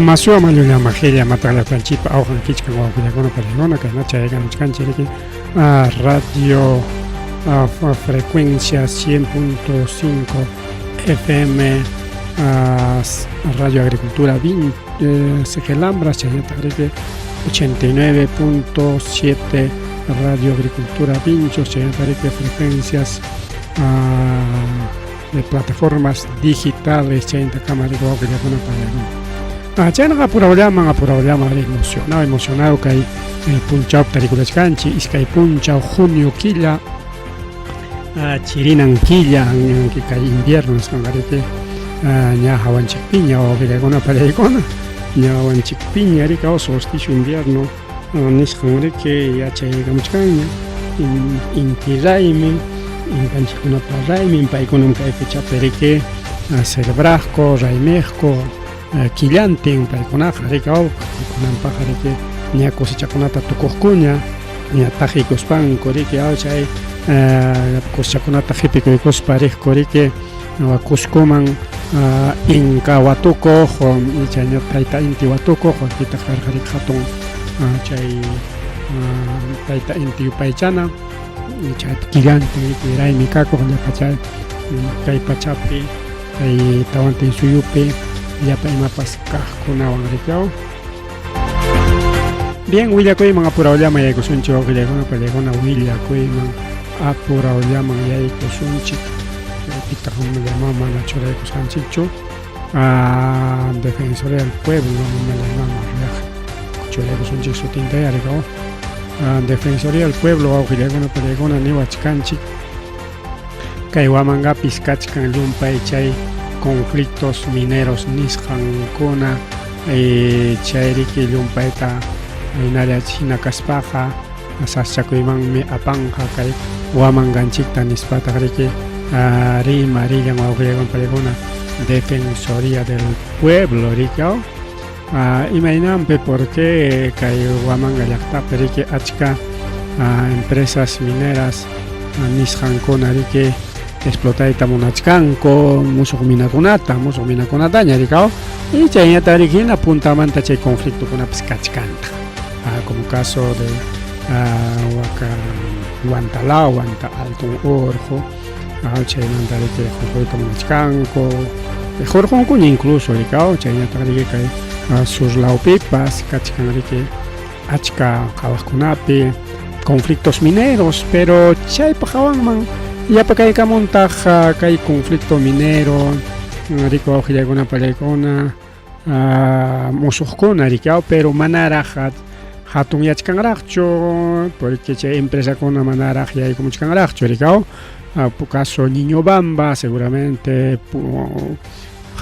información maluña majeria matala panchipa aujan kichkan wakullakuna paligona kaynacha ayaganuchkanchiriki radio frecuencia 100.5 FM Radio Agricultura Segelambras Chayatarike 89.7 Radio Agricultura Pinchos Chayatarike frecuencias de plataformas digitales Chayanta Cámara de Guacullakuna Paligona Chayanaqa apurawllama emocionado kay punchaw tarikulachkanchik iskay punchaw junio killa chirinan killa kay invierno nisqanqariki ña hawanchikpiña wawqiykuna palaykuna ña hawanchikpiña rika solsticio invierno nisqanriki yachaykamuchkanña inti raymi inkanchikkunapa raymi paykunam kay fechapi riki celebraqku raymaqku killantin paykunaqa rika paykunanpaqa riki ña cosechakunata tukuqkuña ña taqikuspanku riki chay cosechakunata qhipikuykuspa riqku riki Cuscoman Inca Watuco chayña tayta inti Watuco kita qarqarik hatun chay tayta inti yupaychana chay killantin riki raymi kakuq llapa chay kay pachapi kay tawantin suyupi llapa imapas kaqkunawan rikaw. Bien, willakuyman apurawllama yaykusunchik wawqillaykuna pallaykuna willakuyman apurawllaman yaykusunchik pitaq mana churaykusqanchikchu Defensoría del Pueblo churaykusunchik sutinta yarikaw Defensoría del Pueblo wawqillaykuna pallaykuna niwachkanchik kay wamangapis kachkan llumpay chay conflictos mineros nisqankuna chayriki llumpayta hinalla kaspaqa saschakuymanmi apanqa kay wamanganchikta nispataq riki rimarillan wawqillaykuna pallaykuna Defensoría del Pueblo rikaw imaynanpi porque kay wamanga llaqtapi riki achka empresas mineras nisqankuna riki explotayta munachkanku musuq minakunata ñarikaw y chayñata rikina puntamanta chay conflictokunapis kachkanta como caso de Huantalao, Alto Orjo chaymanta riki jorjoyta munachkanku jorjonkuña incluso rikaw chayñata riki kay Suslawpipas kachkan riki achka qhawaqkunapi conflictos mineros pero chaypa hawanman yapa kaykamuntaq kay conflicto minero riki wawqillaykuna pallaykuna musuqkuna rikaw pero manaraq hatun yachkanraqchu porque chay empresakuna manaraq yaykumuchkanraqchu rikaw caso Niñobamba seguramente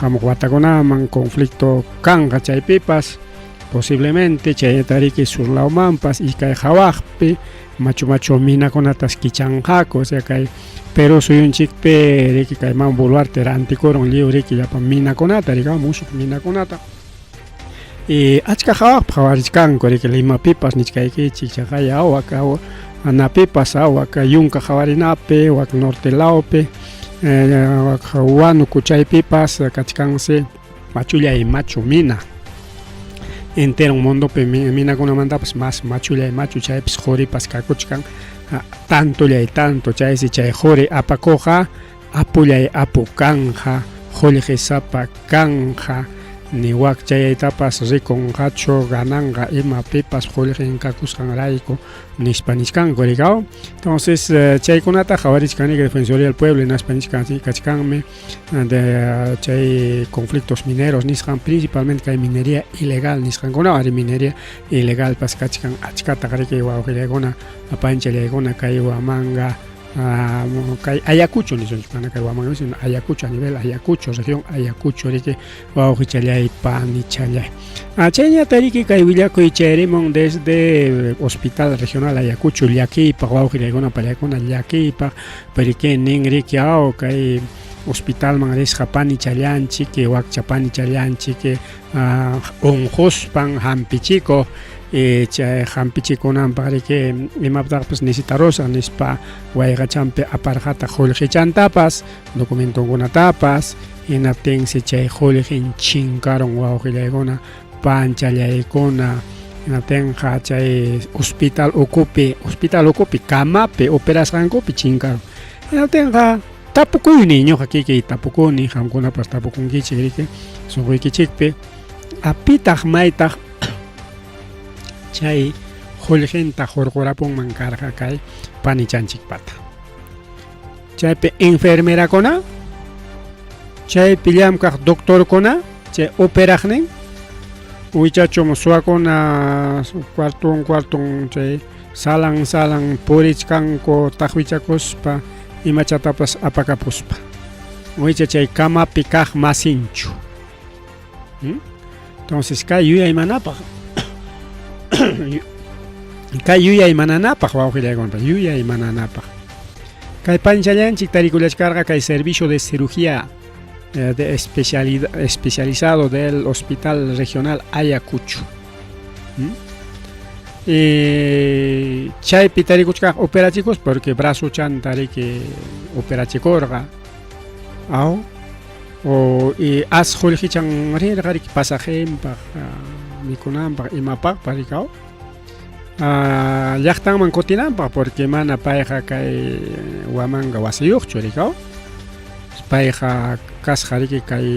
hamuq watakunaman conflicto kanqa chaypipas posiblemente chayta riki Surlawmanpas y kay hawaqpi machu minakunatas kichanqaku o sea kay Perú suyunchikpi riki kayman Boluarte rantikurun liw riki llapa minakunata rikaw musuq minakunata y achka hawaqpi hawarishkanku riki Limapipas nichkaykichik chaqay awak anapipas awak yunka hawarinapi wak nortelawpi wak Huánuco chaypipas kachkansi machu mina entero mundopi minakunamantapas mas machu chaypis qhuripas kakuchkan tanto chaysi chay qhuri apakuqa apullay apukanja qullqisapa kanja niwaq chayaytapas rikunqachu gananqa imapipas qullqinkakusqanrayku nishkanku rikaw entonces chaykunata hawarishkanika Defensoría del Pueblo naspa kachkanmi de chay conflictos mineros nisqan principalmente kay minería ilegal nisqankuna ari minería ilegal pas kachkan achkata riki wawqillaykuna apanchallaykuna kay wamanga kay Ayacucho nisqanchikmana kay wamanga Ayacucho a nivel Ayacucho región Ayacucho riki wawqichallaypa nichallay chayñata riki kay willakuy chayrimun desde Hospital Regional Ayacucho llakiypaq wawqillaykuna pallaykuna llakiypaq riki nin riki kay hospitalman risqa panichallanchik wakcha panichallanchik unquspan hampichikuq chay hampichikunanpaq riki imapaqpas necesitarosa nispa wayqachanpi aparqata qullqichantapas documentokunatapas hinaptinsi chay qullqin chinkaron wawqillaykuna panchallaykuna inatenqa chay hospital ukupi kamapi operasqankupi chinkaron inatenqa tapukuyni ñuqa kiki tapukuni qamkunapas tapukunkichik riki sunquykichikpi apitaq maytaq chay qullqinta hurqurapunman karqa kay panichanchikpata chaypi enfermerakuna chaypi llamkaq doctorkuna chay operaqnin wichachum suwakuna cuartun chay salan purichkanku taqwichakuspa imachatapas apakapuspa wicha chay kamapi kaq masinchu entonces kay yuyaymanapaq kay yuyaymananapaq wawqillaykunapa yuyaymananapaq kay panchallanchik tarikulachkarqa kay servicio de cirugía de especializado del Hospital Regional Ayacucho. Chaypi tarikuchkaq operachikos porque brazo chantariki operachikorqa o as qullqichan rirqariki pasajenpaq mikunanpaq imapaqpa rikaw llaqtanman kutinanpaq porque mana payqa kay Huamanga wasiyuqchu rikaw payqa kasqariki kay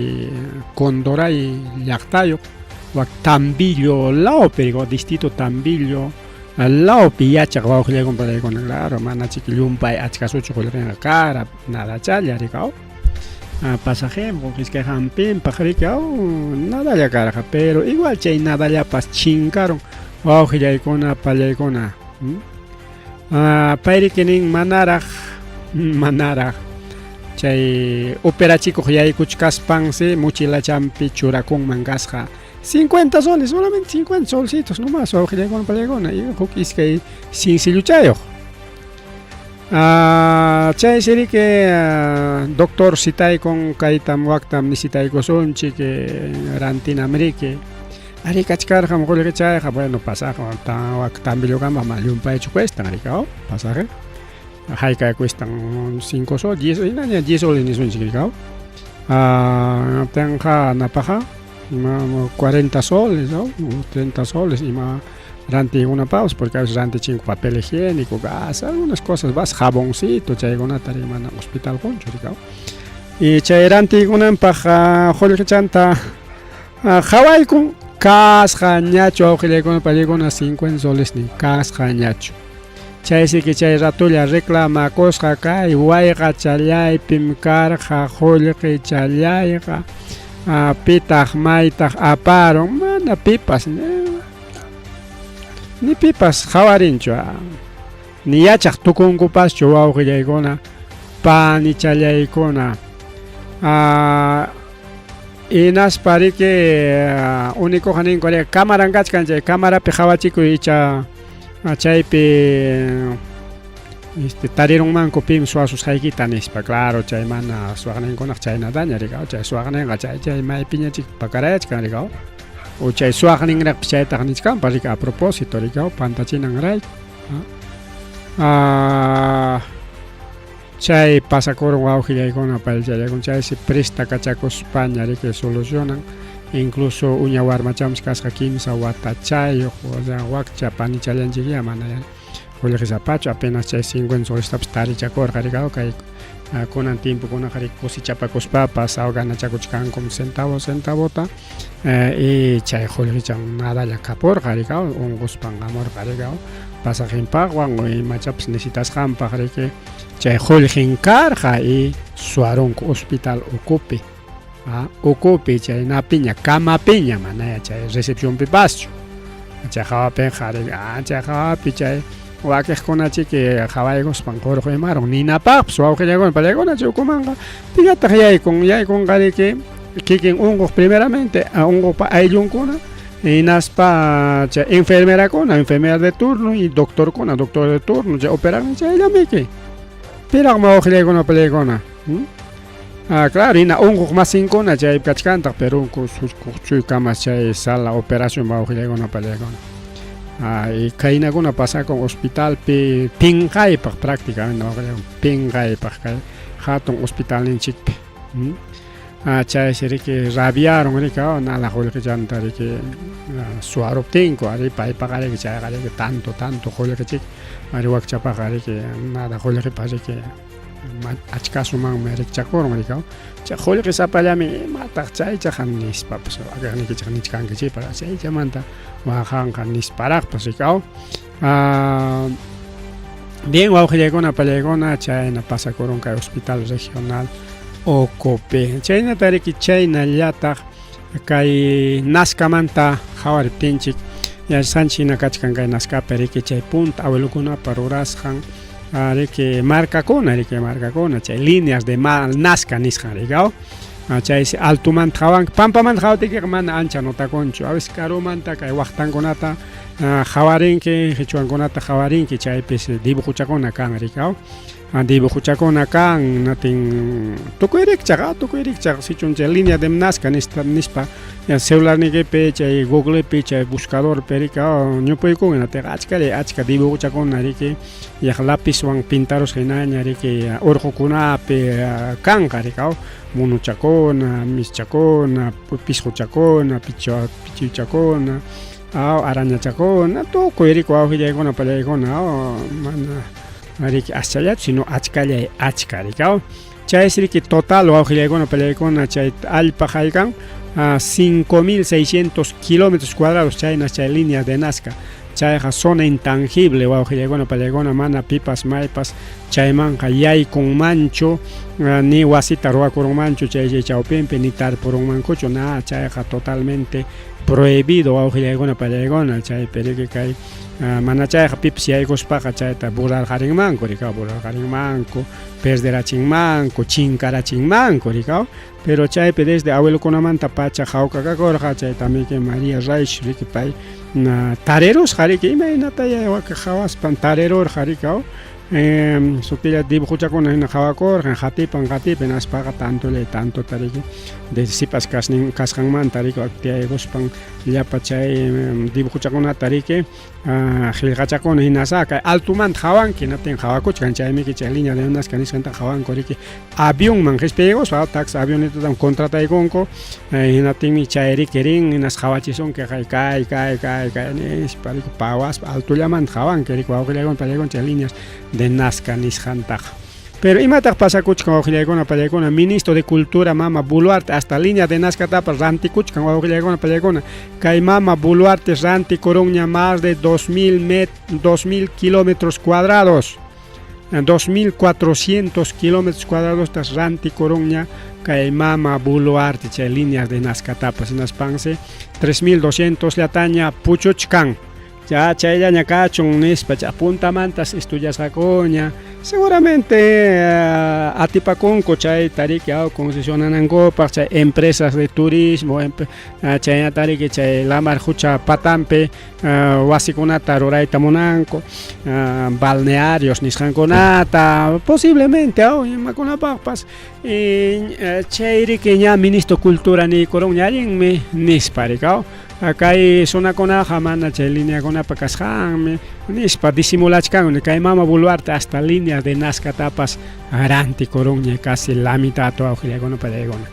Condoray llaqtayuq wak Tambillo laopi rikaw distrito Tambillo laopi yachaq wawqillaykunparaykuna claro mana chiki llumpay achkasuchu qullqinqa kara nada challa rikaw pasajenpaq iskay hampinpaq rikaw nadalla karqa pero igual chay nadallapas chinkaron wawqillaykuna pallaykuna payrikinin manaraq chay operachikuq yaykuchkaspansi mochilachampi churakunman kasqa 50 soles, solamente 50 solcitos nomás wawqillaykuna pallaykuna y huk iskay sinsilluchayuq chay siriki doctor sitaykun kaytam waktam nisitaykusunchik rantinamriki ari kachkarqa qullqichayqa bueno pasaqa wak Tambillokaman llumpaychu cuestan rikaw pasaje hayka cuestan 5 soles 10 soles nisunchik rikaw tenqa napaqa 40 soles ¿no? 30 soles ima rantikunapas porque a veces rantichinku papel higiénico gas algunas cosas vas jaboncito chaykunata mana hospital kunchu rikaw y chay rantikunanpaq qullqichanta hawaykun kasqa ñachu wawqillaykuna pallaykuna 50 soles ni kasqa ñachu chaysiki chay ratulla reclamakusqa kay wayqa challaypim karqa qullqi challayqa pitaq maytaq aparun mana pipas ni pipas hawarinchu ni yachaq tukunkupaschu wawqillaykuna pani challaykuna inaspariki unikuqa ninku cámara kachkan chay cámarapi hawachikuy icha chaypi tarirunmanku pim suwasusqaykita nispa claro chay mana suwaqninkunaq chaynataña rikaw chay suwaqninqa chay maypiñachik pakarayachkan rikaw o chay suwaqninraqpi chaytaq nichkanpa rika a propósito rikaw pantachinanrayku chay pasakurun wawqillaykuna payllaykuna chaysi presta kachakuspaña riki solucionan incluso uña warmachamos kasqa kimsa watachayuq wakcha panichallanchikya mana qullqisapachu apenas chay 50 solestapas tarichakurqa rikaw kay kunan tiempokunaqa cosechapakuspapas awganachakuchkankum centavota y chay qullqichan nadalla kapurqa rikaw unquspan amurqa rikaw pasajenpaqwan o imachapas necesitasqanpaq riki chay qullqin karqa y suwarunku hospital ukupi ukupi chay napiña kamapiña manaya chay recepcionpi paschu chay hawapinqa chay hawapi chay wakiqkunachiki hawaykuspan qurqu imarun ninapaqpas wawqillaykuna pallaykuna chay ukumanqa pillataq yaykunqa riki kikin unquq primeramente unqupa ayllunkuna hinaspa chay enfermera de turno y doctor de turno chay operaqmi chayllamiki piraq wawqillaykuna pallaykuna claro hina unquq masinkuna chay kachkantaq pero unquq suchuykama chay sala operación wawqillaykuna pallaykuna y kaynakuna pasakun hospitalpi pinqaypaq prácticamente wawqillaykuna pinqaypaq kay hatun hospitalninchikpi chay siriki rabiaron rika nada jolki chanta riki suaruptinko ari paypa qariki chay qariki tanto jolki chik ari wakchapa qariki nada jolki pariki achkasuman merik chakoron rika chay jolki sapallami mataq chay chajan nispa pues agani kichaq nichkanki chay para chay chamanta wajanqa nisparaqpas rika bien wawqillaykuna pallaykuna chayna pasakurun kay hospital regional Ocope chayna tariki chaynallataq kay Nascamanta hawariptinchik yashanchina kachkan kay Nascapi riki chay punta abuelokunapa rurasqan riki marcakuna chay líneas de Nasca nisqan rikaw chay altumanta hawanki pampamanta hawtiki mana ancha notakunchu a veces karumanta kay waqtankunata hawarinki qhichwankunata hawarinki chaypis dibujuchakuna kan rikaw dibujuchakuna kan natin tukuyrikchaq sichuncha línea de Nasca nispa celularnikipi chay Googlepi chay buscadorpi rika ñupuykun achka dibujuchakuna riki yaq lapiswan pintaros hinaña riki urqukunapi kanqa rika munuchakuna mischakuna pisquchakuna pichiwchakuna arañachakuna tukuy riki wawqillaykuna pallaykuna mana riki ashallatu sino achkallay achka rika chay riki total wawqillaykuna pallaykuna chay allpa haykan 5.600 kilómetros cuadrados chayna chay línea de Nasca chayqa zona intangible wawqillaykuna pallaykuna mana pipas maypas chaymanqa yaykunmanchu ni wasita ruwakurunmanchu chay chawpinpi ni tarpurunmankuchu na chayqa totalmente prohibido wawqillaykuna pallaykuna chaypi riki kay mana chayqa pipas yaykuspaqa chayta burarqarinmanku rika burarqarinmanku perderachinmanku chinkarachinmanku rika pero chaypi desde abuelokunamanta pacha hawkakakurqa chayta miki María Raish riki pay tarerusqa riki imaynata waka hawaspan tarerurqa rika sukilla dibujuchakuna hina hawakurqa qatipi naspaqa tanto tariki de sipas kasqanmanta riki aktiyayguspan llapa chay dibujuchakunata riki qillqachakuna hinasqa altumanta hawanki natin hawakuchkan chaymiki chay línea de Nasca nisqanta hawanku riki avionman qhispiyaykuspa taxi avionetata contrataykunku hinatinmi chay riki rin hinas hawachisunki kay nispa riki pawaspa altullamanta hawanki riki wawqillaykuna pallaykuna chay líneas de Nasca nisqantaqa pero imataq pasakuchkan wawqillaykuna pallaykuna ministro de cultura mama Boluarte hasta línea de Nascatapas rantikuchkan wawqillaykuna pallaykuna kay mama Boluarte rantikurunña más de 2.000 kilómetros cuadrados 2.400 kilómetros cuadrados tas rantikurunña kay mama Boluarte chay líneas de Nascatapas hinaspansi 3.200 llataña puchuchkan ya chayllaña kachun nispa puntamantas estudiasqakuña seguramente atipakunku chay tariki concesionanankupaq chay empresas de turismo chay tariki chay lamar hucha patampi wasikunata rurayta munanku balnearios nisqankunata posiblemente imakunapaqpas chay riki ña ministro cultura nikurunña allinmi nispa rika kay sunakunaqa mana chay lineakunapa kasqanmi nispa disimulachkanmi kay mama Boluarte hasta líneas de Nascatapas rantikurunña casi la mitad wawqillaykuna pallaykuna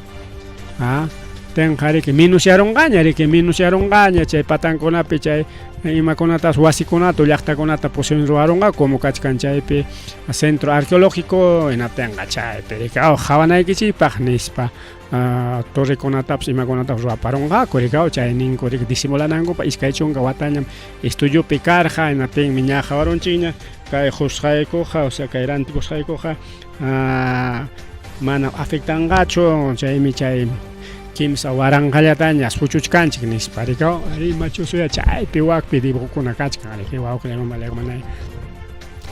tenqa riki minuciarunqaña chay patankunapi chay imakunatas wasikunata llaqtakunata pusin ruwarunqa como kachkan chaypi centro arqueológico hinatenqa chaypi riki hawanaykichipaq nispa torrekunatapas imakunatapas ruwaparunqaku rika chay ninku riki disimulanankupa iskay chunka watañam estudiopi karqa hinatinmi ña hawarunchikña kay husqaykuqa o sea kay rantikusqaykuqa mana afectanqachu chaymi chay kimsa waranqallataña puchuchkanchik nispa rika rimachusuya chaypi wakpi dibujukuna kachkan riki wawqillaykuna pallaykuna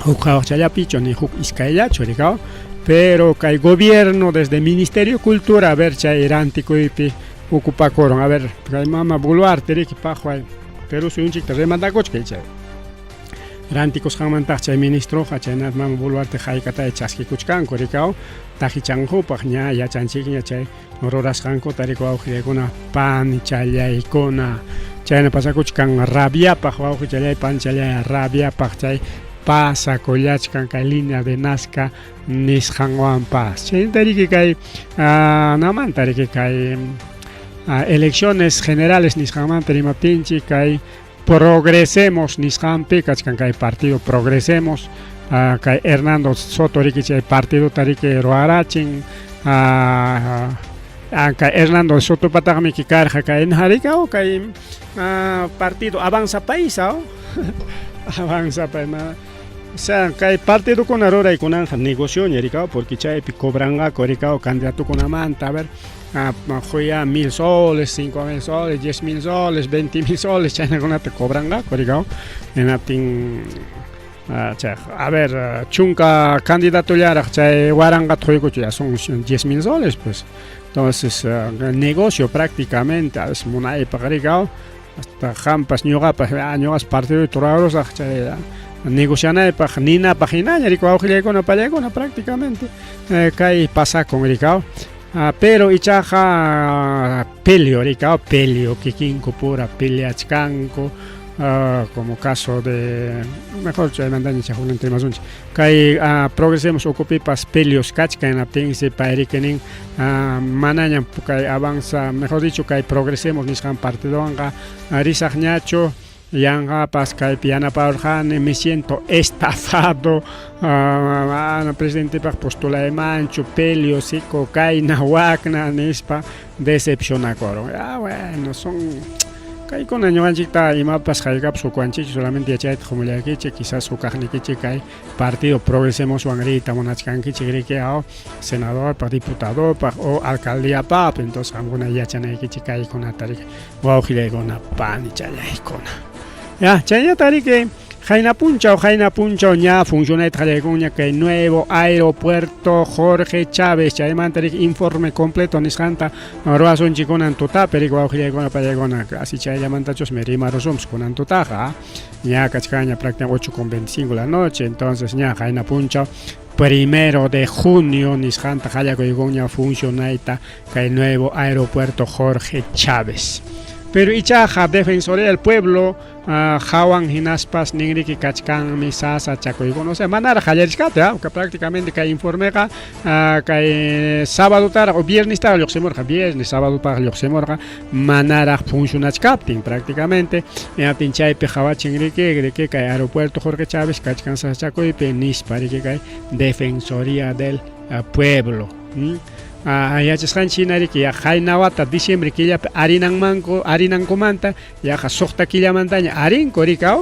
huk hawaqchallapichu ni huk iskayllachu rika pero kay gobierno desde Ministerio de Cultura a ver chay rantikuypi ocupakuron a ver kay mama Boluarte riki paqway Perú suyunchikta remantakuchkay chay rantikusqanmantaq chay ministroqa chayna mama Boluarte haykata chaskikuchkanku rikaw tajichanhupaq ña yachanchikña chay rurasqankuta riki wawqillaykuna pan challaykuna chayna pasakuchkan rabiapaq wawqi challay pan challay rabiapaq chay pasa collachkan kay línea de Nazca nisqanwanpas chaytariki kay namantariki kay elecciones generales nisqanmanta rimaptinchik kay progresemos nisqanpi kachkan kay partido progresemos kay Hernando Soto riki chay partido tariki ruarachin kay Hernando Soto pataqmi kikarqa kay narika o kay partido Avanza País Avanza País o sea, kay partido kuna ruraykunanja negocio ñarika porque chaypi cobranqaku rika candidato kunamanta a ver juya 1000 soles, 5000 soles, 10.000 soles, 20.000 soles chaynakunata cobranqaku rika enatin a ver chunka candidato llaraq chay waranqa tuykuchu ya son 10.000 soles pues entonces negocio prácticamente es munaypaq rika hasta jampas ñuqapas partido turarusaq chay negocianaypaq ninapaq hinaña rika wawqillaykuna pallaykuna prácticamente kay pasakun rika pero ichaqa peleo rika peleo kikinku pura peleachkanku como caso de mejor chaymantaña chaqulanta rimasunchik kay progresemos ukupipas peleos kachkanaptinsi payrikenin manaña kay avanza mejor dicho kay progresemos nisqan partidowanqa risaqñachu yanqapas kaypi yanaparqani me siento estafado presidentepaq postulaymanchu peleo siko kayna wakna nispa decepcionakoron bueno son kaykuna ñuqanchikta imapas hayk'apis hukuanchikchu solamente yachayta qumullaykichik quizás hukaqnikichik kay partido progresemos wanrita munachkankichik riki senadorpaq diputadorpaq o alcaldiapaq entonces qamkuna yachanaykichik kaykunata riki wawqillaykuna pani challaykuna chayñata riki Jaina punchao ña funcionayta qallaykunña kay nuevo aeropuerto Jorge Chávez chaymanta riki informe completo nisqanta ruwasunchik kunan tutapi riki wawqillaykuna pallaykuna así chayllamantachus mi rimarusumpas kunan tutaqa ña kachkaña prácticamente 8:25 la noche entonces ña Jaina punchao 1 de junio nisqanta qallaykunña funcionayta kay nuevo aeropuerto Jorge Chávez pero ichaqa Defensoría del Pueblo hawan hinaspas ninriki kachkanmi sasa chakuykuna o sea manara qallarishkata que prácticamente kay informeqa kay sábado taraq o viernes taraq lluqsimurqa viernes sábado taraq lluqsimurqa manaraq funcionachkaptin prácticamente chaypi hawachin riki kay aeropuerto Jorge Chávez kachkan sasa chakuypi nispa riki kay Defensoría del Pueblo yachasqanchina riki hayna wata diciembre killapi arinankumanta yaqa suqta killamantaña arinku rika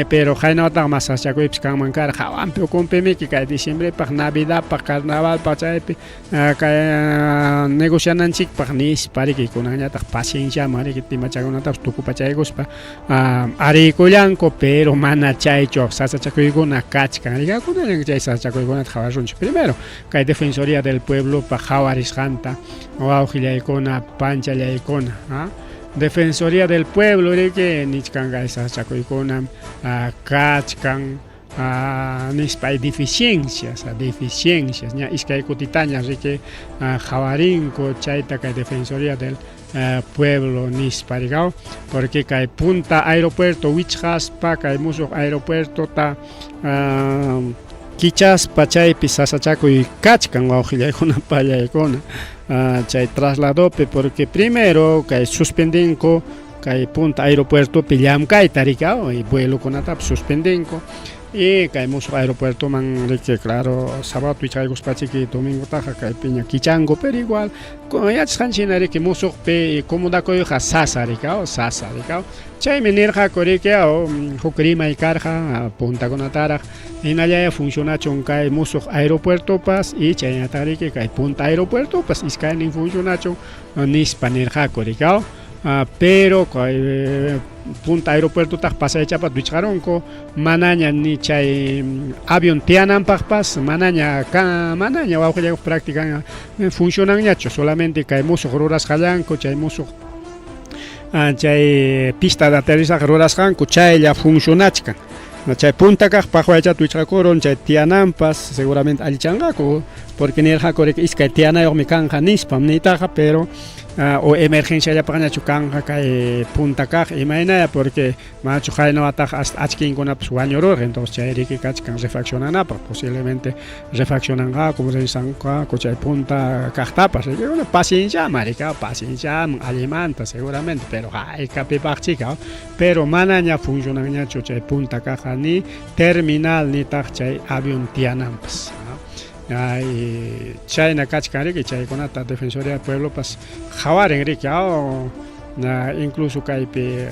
pero hayna wataqa masachakuypis kanman karqa hawanpi ukunpimiki kay diciembrepaq navidadpaq carnavalpaq chaypi kay negociananchikpaq nispa riki kunanñataq pacienciaman riki timachakunatapas tukupachaykuspa arikullanku pero mana chaychu sasachakuykuna kachkan rikakunaña chay sasachakuykunata hawarunchik primero kay Defensoría del Pueblo pa hawarisqanta wawqillaykuna panchallaykuna Defensoría del Pueblo riki nichkanqa sasachakuykuna kachkan nispa deficiencias ña iskay kutitaña riki hawarinku chayta kay Defensoría del Pueblo nispa rika porque kay punta aeropuerto wichqaspa kay musuq aeropuerto ta kichaspa chaypi sasachakuy kachkan wawqillaykuna pallaykuna chay trasladopi porque primero kay suspendinku kay punta aeropuertopi llamkayta rika y vuelokunatapas suspendinku y kay musuq aeropuertoman riki claro sábado wichqaykuspachiki domingotaqa kaypiña kichanku pero igual yachasqanchina riki musuqpi comodakuyqa sasa rika chaymi nirqaku riki huk rimay karqa puntakunataraq hinallaya funcionachun kay musuq aeropuertopas y chayñataq riki kay punta aeropuertopas iskaynin funcionachun nispa nirqaku rika pero kay punta aeropuerto taq pasaychapas wichqarunku manaña ni chay avión tiyananpaqpas manaña wawqillayku práctica funcionanñachu solamente kay musuq rurasqallanku chay musuq chay pista de aterrizaje rurasqanku chaylla funcionachkan chay punta kaq paqwaychata wichqakurun chay tiyananpas seguramente allichanqaku porque nirqaku riki iskay tiyanayuqmi kanqa nispam niytaqa pero o emergencia ya para chukanga kay punta kaj imaynaya porque machu hayno ataj hasta achkin kuna pues wañoror entonces chay que kachkan refaccionanapa posiblemente refaccionanga como se sanka cochay punta kajtapas que una paciencia marica paciencia alimenta seguramente pero hay capipachika pero manaña funcionaña chay punta caja ni terminal ni taj chay avión tianampas China kachkari que chay conata Defensoría del Pueblo pas jawar enrique incluso kaype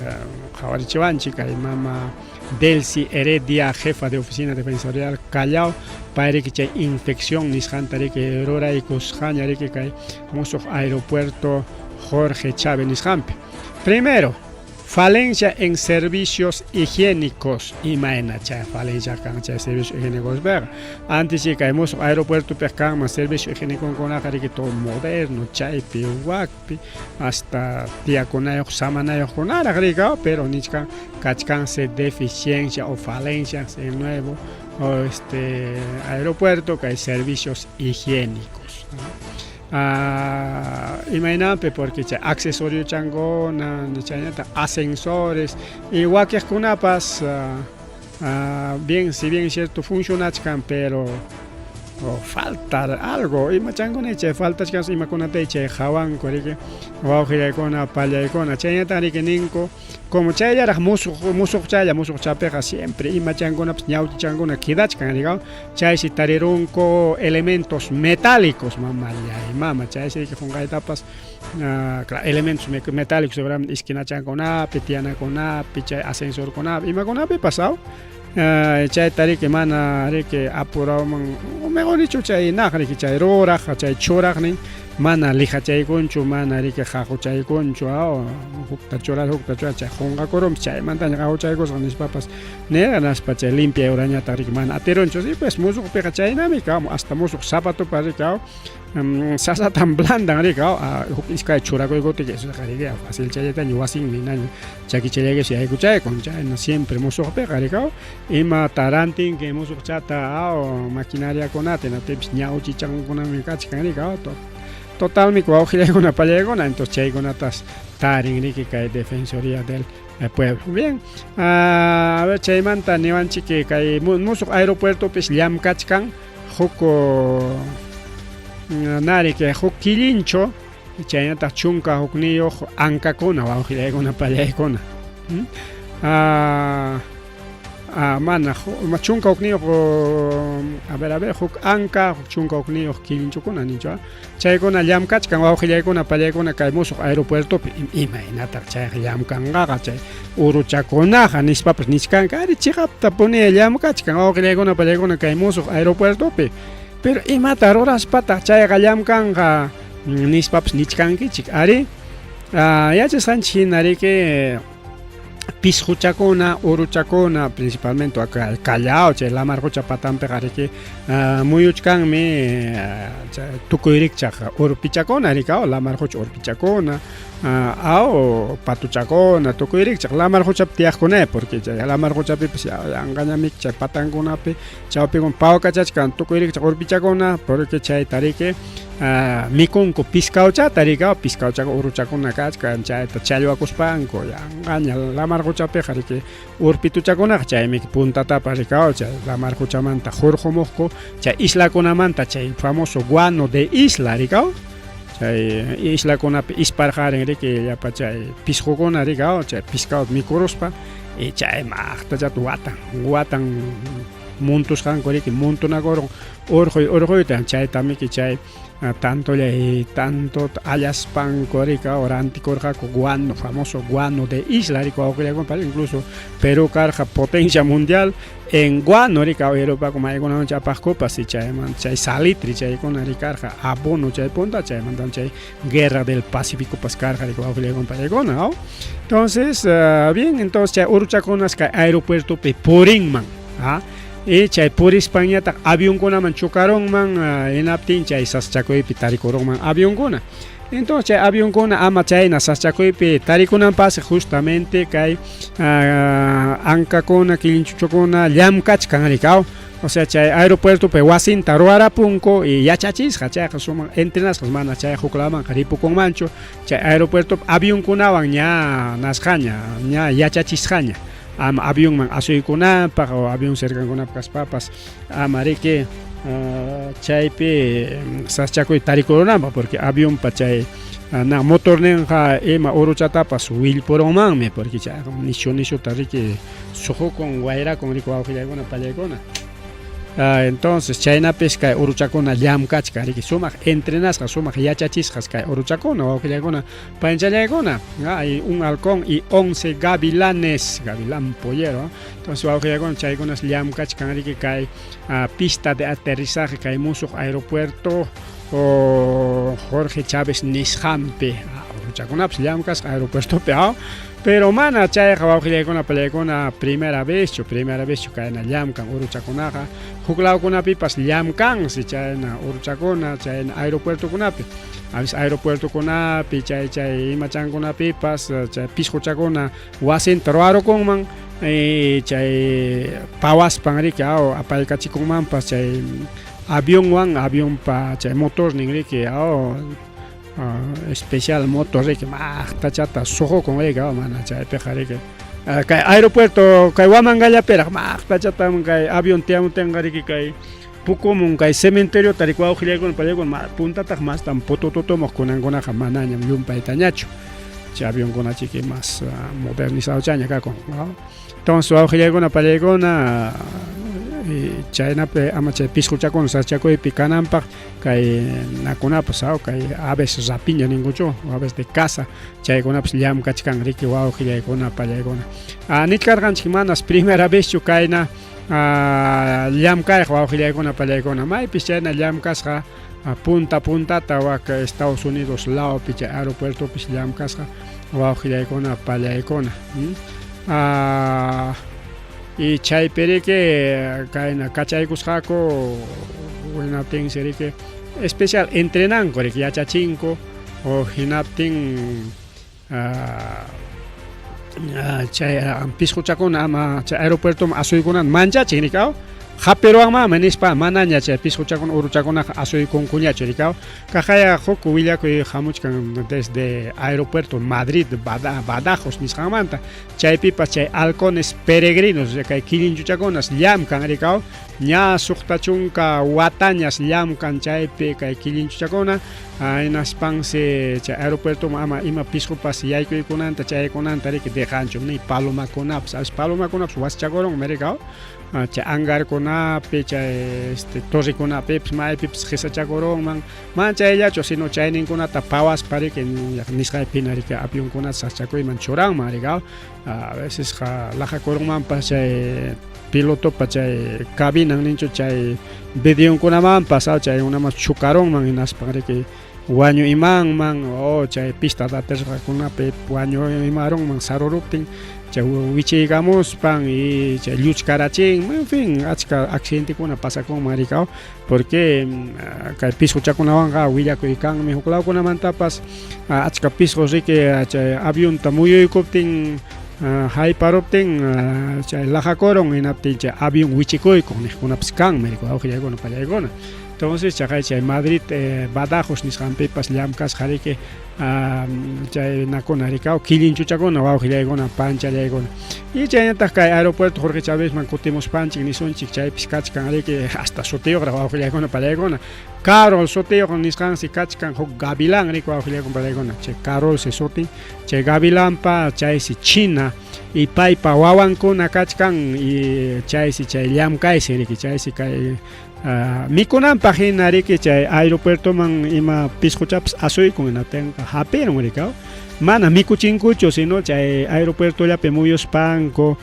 jawar chivanchi kay mama Delcy Heredia jefa de oficina defensorial Callao para que chay infección nisjantari que rora y cosjañari que kay muso aeropuerto Jorge Chávez nisjampe primero falencia en servicios higiénicos y maena falencia con servicios higiénicos ver antes de que hemos aeropuerto pescama servicio higiénico con la que todo moderno chay piuakpi hasta diaconayo samanayo con la pero ni cachcanse deficiencia o falencias en nuevo o aeropuerto que hay servicios higiénicos imagínate porque accesorios changona ascensores igual que una pas bien si bien cierto funciona pero falta algo y machangona falta chance y maconate jawan corrique wauja con palla con chayata que ninco como chaya muso chaya muso chapeja siempre y machangona ñau changona kidachkan digamos chay si tarirunco elementos metálicos mamá y mama chay si que funga etapas elementos metálicos seguramente esquina changona petiana con chay ascensor con y macona pasado chay tari que mana que apurado mejor dicho chay nagri que chay rora chay choragni mana lija chay concho mana que jajo chay concho hukta chora chay honga korom chay manta jajo chay cosas mis papas nera nas pa chay limpia oraña tari mana ateroncho sí pues muso pega chay nami hasta muso zapato para que sasa tan blanda rica iska chura ko gote que eso carga fácil chay tan yuasin ni nan chaki chay que si hay cuchay con chay no siempre muso pega rica y matarantin que muso chata maquinaria con atena tips ñau chichang con mi cachica rica total mi cuauja con una pallegona entonces chay con atas tarin rica que Defensoría del Pueblo bien a ver chay manta niwanchi que kai muso aeropuerto pues liam kachkan joko nari que huk kilincho chayata chunka huk niyo anka kona wauja con una pallegona mana chunka huk niyo a ver huk anka huk chunka huk niyo kilincho kuna nicho chay kona liam kachkan wauja con una pallegona kai muso aeropuerto imagínate chay liam kanga chay uruchakona nispa pues niskan kari chigapta pone liam kachkan wauja con una pallegona kai muso aeropuerto pero imata horas pata chay gallam kanga nispaps nichkankichik ari ya sanchi nari que pisjuchakona uruchakona principalmente acá el Callao chay la margocha patan pegari que muyuchkan me tukuirikchak urupichakona rika la margocha urupichakona o patuchakona tukuirikchak la margocha tiakone porque la margocha pues angañamik chay patangona pe chawpi con pao kachachkan tukuirikchak urupichakona porque chay tarike mikunko piscaucha tarika piscaucha uruchakona kachkan chay chalwakuspanko angaña la margocha pejari que urpituchakona chay mi punta tapa rika chay la margocha manta jorjomosco chay isla konamanta chay famoso guano de isla rika chay isla kona isparjar enrique ya pa chay pisjokona rika chay piscaut mikorospa y chay mahta chat watan muntus kan koriki muntuna koron orjoy tan chay tamiki chay tanto ayas pan corica oranti corja guano famoso guano de isla rico incluso Perú carja potencia mundial en guano rica Europa como hay una chapascopa si chay salitri chay con ricarja abono chay punta chay mandan chay guerra del Pacífico pascarja rico entonces bien entonces chay uruchaconas que aeropuerto pe Puringman y chay por España tak avión kona man chocaron man en aptin chay saschakoy pi tarikoron man avión kona entonces chay avión kona ama chay na saschakoy pi tarikonan pase justamente kay anka kona kilinchucho kona llam kachkan rikao O sea, chay aeropuerto pe wasin taruara punko y yachachis, chay suman entrenas las manas chay juklaman karipu con mancho, chay aeropuerto avión kunawan nya nascaña, nya yachachis caña. Avión man asoy kunapa o avión cerca kunapas papas, amareke chaype saschakoy tarikorunamba porque avión pa chay na motor nenja ema orochatapas will poromanme porque chay nisho tarike sojo con guaira con rico aujilagona palegona. Entonces chayna pesca uruchakona llamkachka riki sumak entrenasqa sumak yachachisqas kay uruchakona wawqillakuna panchallayakuna hay un halcón y 11 gavilanes gavilán pollero. Entonces wawqillakuna chaykunas llamkachkan riki kay pista de aterrizaje kay musuq aeropuerto o Jorge Chávez Nisqanpi uruchakunapas llamkas aeropuertopi pero mana chay wawqillayakuna pallaykuna primera vez kayna llamkan uruchakunaqa huklawkunapipas llamkansi chayna uruchakuna chayna aeropuertokunapi a veces aeropuertokunapi chay imachankunapipas chay pisquchakuna wasinta ruwarukunman chay pawaspan riki apaykachikunmanpas chay avionpa chay motor nin riki especial motor riki tachata sojo con ega mana chay pejariki kay aeropuerto kay Huamangallapera tachata kay avión tenga riki kay pukumun kay cementerio tarikuaw hilakun pallaykun puntataq mas tan potototomoq kunankunaqa manañam llumpaytañachu chay avión kunachiki más modernizado chaña kakun entonces wawqillaykuna pallaykuna chaynapi ama chay pisquchakuna sachakuypi kananpaq kay nakunapas kay aves rapiña ninkuchu aves de casa chaykunapas llamkachkan riki wawqillaykuna pallaykuna nitkarqanchik manas primera vez chu kayna llamkayq wawqillaykuna pallaykuna maypis chayna llamkasqa puntata waka Estados Unidos laopi chay aeropuertopis llamkasqa wawqillaykuna pallaykuna y chayperike kayna kachaykusqaku hinaptin serike especial entrenanku riki yachachinku o hinaptin chay pisquchakuna ama chay aeropuerto asuykunan manchachik rikaw hapiruwanman manispa manaña chay pisquchakuna uruchakunaqa asuykunkuñachu rikaw kaqaya huk willakuy hamuchkan desde aeropuerto Madrid Badajoz nisqanmanta chaypipas chay halcones peregrinos kay kilinchuchakunas llamkan rikaw ña suqta chunka watañas llamkan chaypi kay kilinchuchakuna hinaspansi chay aeropuerto ama ima pisqupas yaykuykunanta chaykunanta riki dejanchu ni palomakunapas palomakunapas waschakurunmi rikaw chay hangarkunapi chay torrekunapipas maypipas qisachakurunman man chayllachu sino chayninkunata pawaspa riki nisqaypina riki avionkunata sachakuyman churanman rikaw a veces lajakurunmanpas chay pilotopa chay cabinan ninchu chay videonkunamanpas chaykunaman chukarunman hinaspan riki wañu imanman o chay pista de aterrizajekunapi wañu imarunman saruruptin chay wichaykamuspan y chay lluchkarachin en fin achka accidentekuna pasakunman rikaw porque kay pisquchakunawanqa willakuykanmi huklawkunamantapas achka pisqus riki chay avionta muyuykuptin hayparuptin chay lajakurun hinaptin chay avión wichikuyku niqkunapas kanmi rikaw wawqillaykuna pallaykuna. Entonces chay Madrid Badajoz nisqanpipas llamkasqa riki chay nakuna rikaw kilinchuchakuna wawqillaykuna panchallaykuna y chaynataq kay aeropuerto Jorge Chávezman kutimuspanchik nisunchik chaypis kachkan riki hasta sutiyuqraq wawqillaykuna pallaykuna Carol sutiyuq nisqansi kachkan huk gavilán riki wawqillaykuna pallaykuna chay Carol se sutin chay gavilanpa chaysi China y paypa wawankuna kachkan y chaysi chay llamkaysi riki chaysi kay mikunanpaq hina riki chay aeropuertoman ima pisquchapas asuykun hinatenqa hapirun rikaw mana mikuchinkuchu sino chay aeropuertollapi muyuspanku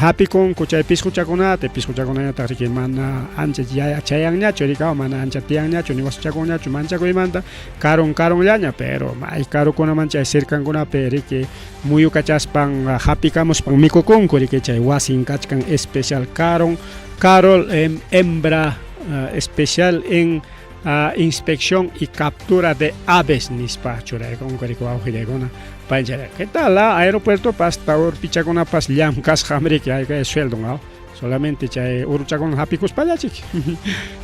hapikunku chay pisquchakunata riki mana ancha chayanñachu rikaw mana ancha tiyanñachu ni wasuchakunñachu manchakuymanta karunllaña pero may karukunaman chay cercankunapi riki muyukachaspan hapikamuspan mikukunku riki chay wasin kachkan especial Carol hembra especial en inspección y captura de aves nispa churaykunku riki wawqillaykuna panchalay ¿qué tal aeropuerto pas tawur pichakunapas llamkasqa riki sueldo solamente chay uruchakuna hapikush pallachik.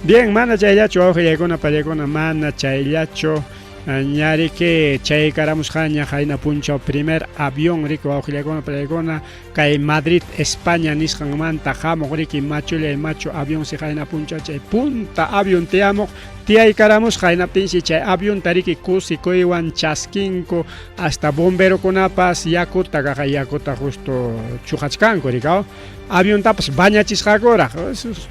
Bien, mana chayllachu awqillaykuna pallaykuna mana chayllachu. Ñari que chay karamusqaña hayna punchaw primer avión rico awqillaykuna pallaykuna kay Madrid España nisqanmanta hamuq riki machullay machu avión si hayna punchaw chay punta avión tiamuq tiay karamusqa haynaptinshi chay avión tariki kusikuywan chaskinko hasta bomberokunapas yakuta kaqa yakuta justo chujachkanku rikaw avión tapas bañachisqakura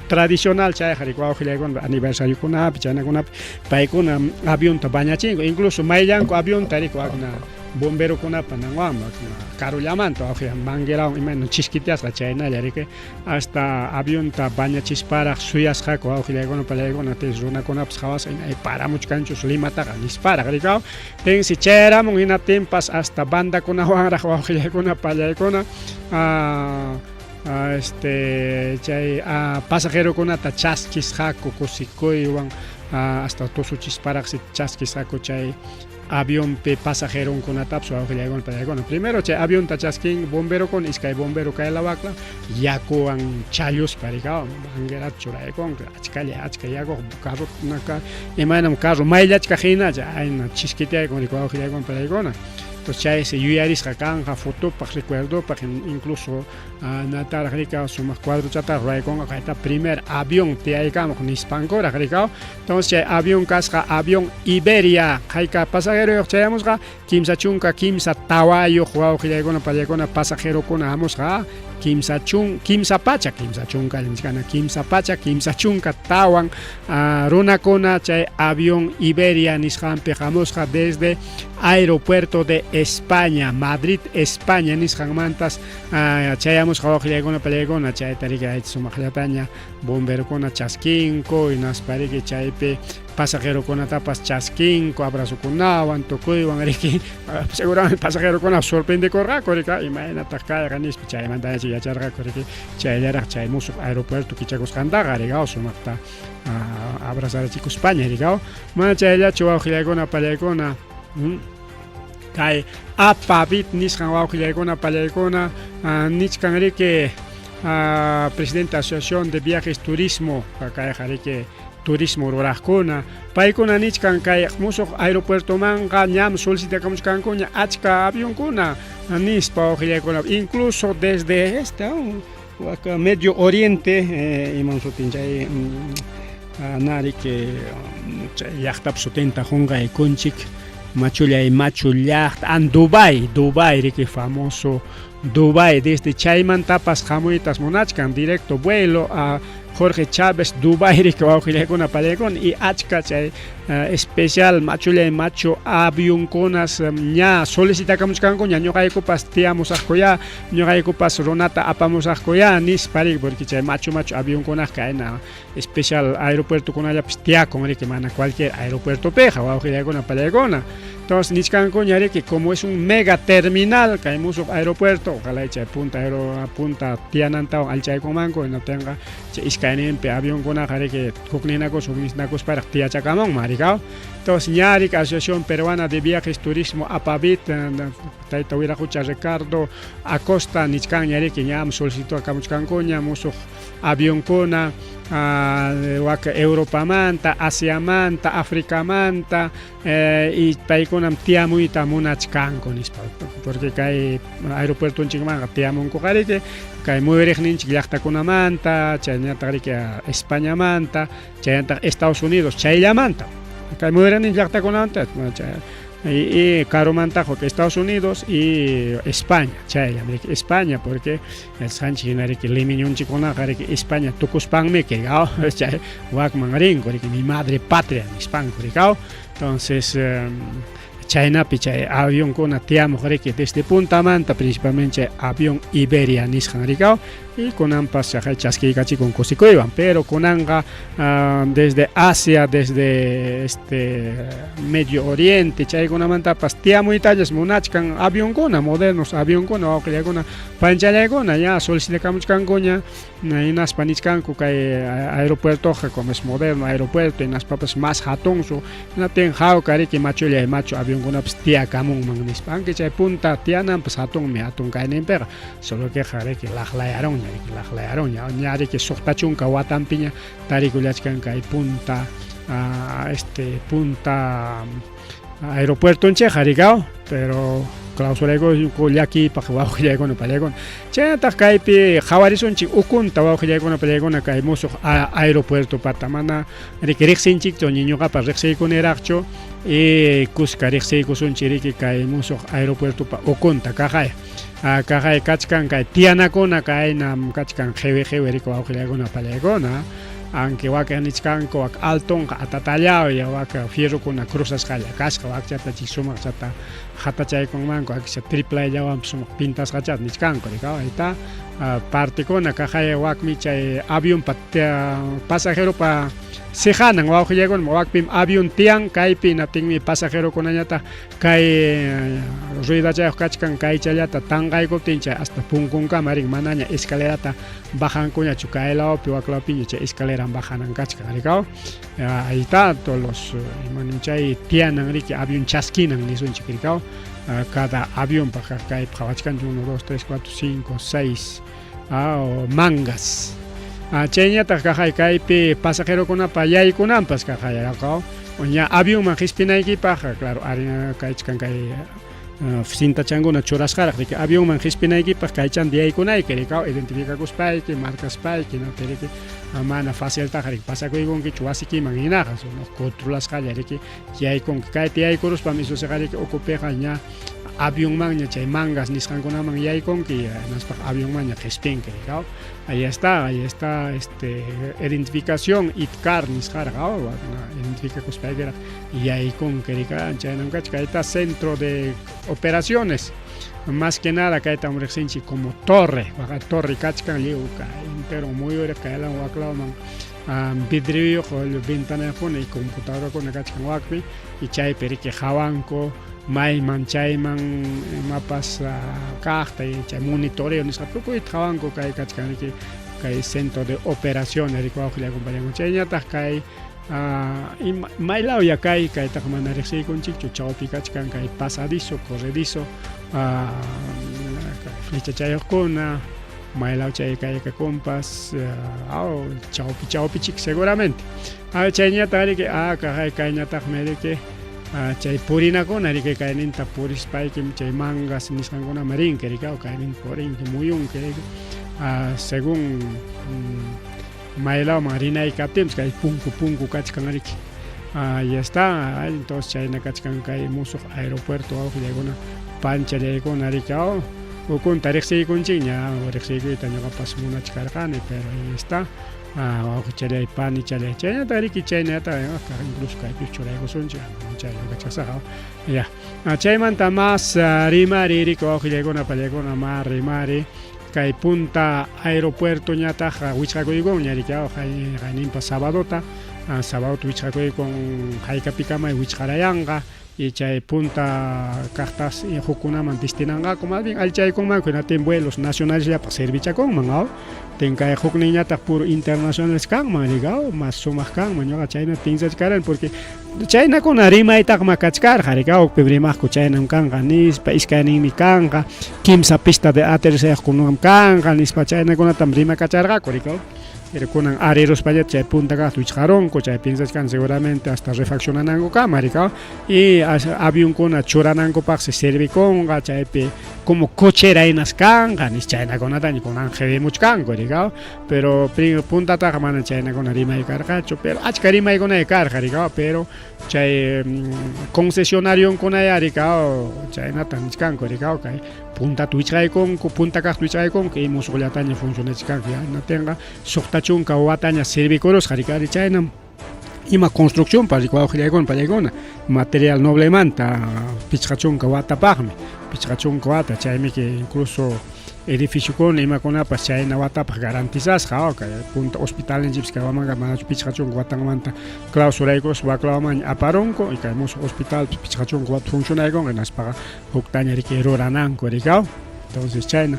tradicional chay rico awqillaykuna aniversariokunapi chaynakunapi paykuna avión ta bañachinku incluso mayllanku avión tariko akna bomberokunapa nanwanma karullamanta awqilla manguerawan imano chiskitiasqa chaynalla riki hasta avión ta bañachisparaq suyasqaku awqillaykuna pallaykuna tes runakunapas hawasqa ay paramuchkanchus limataqa nisparaq rikaw tensi chayramun hinaptinpas hasta bandakunawanraq awqillaykuna pallaykuna chay pasajerokunata chaskisqaku kusikuywan hasta tusuchisparaqsi chaskisqaku chay avionpi pasajeronkunatapas awqillaykuna pallaykuna primero chay avionta chaskin bomberokuna iskay bombero kaylawaqla yakuwan challuspa rikaw manguerata churaykunqa achka yaku carrokunaka imanam carro mayllachka hinalla ayna chiskitiaykun rikaw awqillaykuna pallaykuna. Entonces chay se yuyarisqa kanqa fotopaq recuerdopaq incluso nataraq rikaw sumaq cuadruchataq ruraykunqa kayta primer avión tiyaykamuq nispankuraq rikaw entonces chay avión kasqa avión Iberia kayka pasajeroyuq chayamusqa kimsa chunka kimsa tawayuq wawqillaykuna pallaykuna pasajerokuna hamusqa kimsa pacha kimsa chunka ninchkana kimsa pacha kimsa chunka tawan runakuna chay avión Iberia nisqanpi hamusqa desde aeropuerto de España Madrid España nisqanmantas chayamusqa wawqillaykuna pallaykuna chay tarika sumaqllataña bomberokuna chaskinku hinaspariki chaypi pasajerokunatapas chaskinku abrazokunawan tukuywan riki seguramente pasajerokuna sorprendekurqaku rika imaynataq kayqa nispa chaymantaña yacharqaku riki chayllaraq chay musuq aeropuerto kichakusqantaqa rikaw sumaqta abrazarachikuspaña rikaw mana chayllachu wawqillaykuna pallaykuna kay apavit nisqan wawqillaykuna pallaykuna nichkan riki presidente asociación de viajes turismo kayqa riki turismo ruraqkuna paykuna nichkan kay musuq aeropuerto manga ñam solicitakamuchkankuña achka avionkuna nispa wawqillaykuna incluso desde Medio Oriente imansutin chay nari que llaqtapi sutenta qunqaykunchik machullay llaqta Dubai riki famoso Dubai desde chaymantapas hamuytas munachkan directo vuelo a Jorge Chávez Dubai riki wawqillaykuna pallaykuna y achka chay especial machu avionkunas ña solicitakamuchkankuña ñuqaykupas tiyamusaqkuya ñuqaykupas runata apamusaqkuya nisparik porque chay machu avionkunaqa kayna especial aeropuertokunallapas tiyakun riki mana cualquier aeropuertopiqa wawqillaykuna pallaykuna entonces nichkankuña riki como es un mega terminal kay musuq aeropuerto ojalá chay punta tiyanantawan alchaykunmanku no tenga chay iskayninpi avionkunaqa riki hukninakus huknisnakusparaq tiyachakamunman rikaw entonces ñarik Asociación Peruana de Viajes Turismo APAVIT tayta wiraqucha Ricardo Acosta nichkanña riki ñam solicitakamuchkankuña musuq avionkuna waka Europamanta, Asiamanta, Africamanta y paykunam tiyamuyta munachkanku nispa porque kay aeropuertonchikmanqa tiyamunkuqa riki kay muyuriqninchik llaqtakunamanta chayñataq riki Españamanta chayñataq Estados Unidos chayllamanta kay muyuriqninchik llaqtakunamanta y caromantajo que Estados Unidos y España chaylla España porque el Sánchez que limiñunchikuna que España tukuspanme que chay wakman rinko que mi madre patria España entonces chaynapi chay avión kuna tiyamuq riki desde Punta Manta principalmente avión Iberia nisqan rikaw y kunanpas chaskiykachikun kusikuywan pero kunanqa desde Asia desde Medio Oriente chaykunamantapas tiyamuytallas munachkan avionkuna modernos avionkuna wawqillaykuna panchallaykuna ya solicitakamuchkankuña hinaspa nichkanku kay aeropuertoqa como es moderno aeropuerto hinaspapas más hatunsu hinatin hawqa riki machullay machu avionkunapas tiyakamunman nispa anki chay punta tiyananpas hatun kayninpiqa solo que riki laqlayaron laqlayaron ñari que soqtachunka watanpiña tarikullachkanka punta punta aeropuerto en Chejaricao, pero clausurego llaki pa wawqillayku pallaykuna chayta kaypi hawarisonchik ukunta wawqillaykuna pallaykuna kay musuq aeropuerto pata mana riqsinchikchu ñuñuqapas riqsiykuniraqchu y kuska riqsiykusunchik riki kay musuq aeropuerto pa ukunta kaqay kachkan kay tiyanakuna kaynam kachkan qhiwi riki wawqillaykuna pallaykuna aunque waka nichkanku wak altonqa atatallao ya waka fierrokuna cruzasqalla kasqa wakchata chik sumaq chata hatachaykunmanku akcha triple llawan sumaq pintasqachata nichkanku rikaw ahita partikuna kaqaya wakmi chay avión pasajero pa sihanan wawqillaykuna wakpim avión tiyan kaypi natinmi pasajerokunañata kay ruidachayuq kachkan kaychallata tanqaykuptin chay hasta punkunkama rin manaña escalerata bajankuñachu kay lawpi wak lawpiña chay escalera bajanan kachkan rikaw ahita todos los chay tiyanan riki avión chaskinan nisunchik rikaw cada avión paqa kay qhawachkanchik 1 2 3 4 5 6 mangas chayñataq kaqay kaypi pasajerokunapa yaykunanpas kaqayaraqaw ña aviónman hispinaykipaq claro kaychkan kay cintachankuna churasqaraq riki aviónman hispinaykipaq kaychanta yaykunayki rikaw identificakuspayki marcaspayki riki mana faciltaq riki pasakuykunkichu wasikiman hinaqa controlasqalla riki yaykunki kayta yaykuruspam isusiqa riki ocupiqa ña aviónmanña chay mangas nisqankunaman yaykunki naspaq aviónmanña hispinki rikaw ahí está identificación ITCAR nisqarqa identificakuspayki yaykunki rika chaynamkachi kayta centro de operaciones más que nada kaytam riqsinchik como torre kachkan lliwka entero muyuriq kaylan waklaman vidriuyuq ventanakuna y computadorakuna kachkan wakpi y chaypi riki hawanku mayman chayman imapas kaqta y chay monitoreo nisqa tukuyta hawanku kay kachkan riki kay centro de operaciones riki wawqillaykuna pallaykuna chayñataq kay maylawya kaytaqa mana riqsiykunchikchu chawpi kachkan kay pasadizo corredizo flechachayuqkuna maylaw chay kaykakunpas chawpichik seguramente chayñataq riki kayñataqmi riki chay purinakuna riki kayninta purispayki chay mangas nisqankuna rinki rikaw kaynin purinki muyunki riki según maylawman rinaykaptinpas kay punku kachkan riki ya está entonces chayna kachkan kay musuq aeropuerto wawqillaykuna panchallaykuna rikaw ukunta riqsiykunchik ña riqsiykuyta ñuqapas munachkarqani pero ya está wawqichalay panichalay chayñata riki chaynata incluso kaypi churaykusunchik chaylla kachqasaqa ya chaymanta mas rimari riki wawqillaykuna pallaykuna mas rimari kay punta aeropuerto ñataq wichqakuykun ña riki qayninpas sabadota wichqakuykun hayk'apikamay wichqarayanqa y chay punta kaqtas hukkunaman destinanqaku más bien alchaykunman kunatin vuelos nacionales llapas servichakunman ten kay hukniñataq puro internacionales kanman rikaw mas sumaq kanman ñuqa chayna pinsachkaran porque chaynakuna rimaytaqma kachkarqa rikaw ukpi rimaqku chaynam kanqa nispa iskayninmi kanqa kimsa pista de aterrizajekunam kanqa nispa chaynakunatam rimakacharqaku rikaw pero kunan ariruspalla chay punta kaqta wichqaronku chay pinsachkan seguramente hasta refaccionanankukama rikaw y avionkuna churanankupaqsi servikunqa chaypi como cocheraynas kanqa nis chaynakunataña kunan qhiwimuchkanku rikaw pero puntataqa mana chaynakuna rimay karqachu pero achka rimaykunay karqa rikaw pero chay concesionarionkunaya rikaw chaynata nichkanku rikaw kay puntata wichqaykunku punta kaqta wichqaykunku y musuqllataña funcionachkanku natinqa suqtachunka wataña servikurusqa rikari chaynam ima construcción para wawqillaykuna pallaykuna material noblemanta pichqachunka watapaqmi pichqachunka wata chaymi que incluso edificiokuna imakunapas chayna watapaq garantizasqa punta hospitalenchipis kay wamanqa manachu pichqachunka watanmanta clausuraykus waklawaman aparunku y kay musuq hospital pichqachunka wata funcionaykunqa naspaqa huktaña riki rurananku rikaw entonces chayna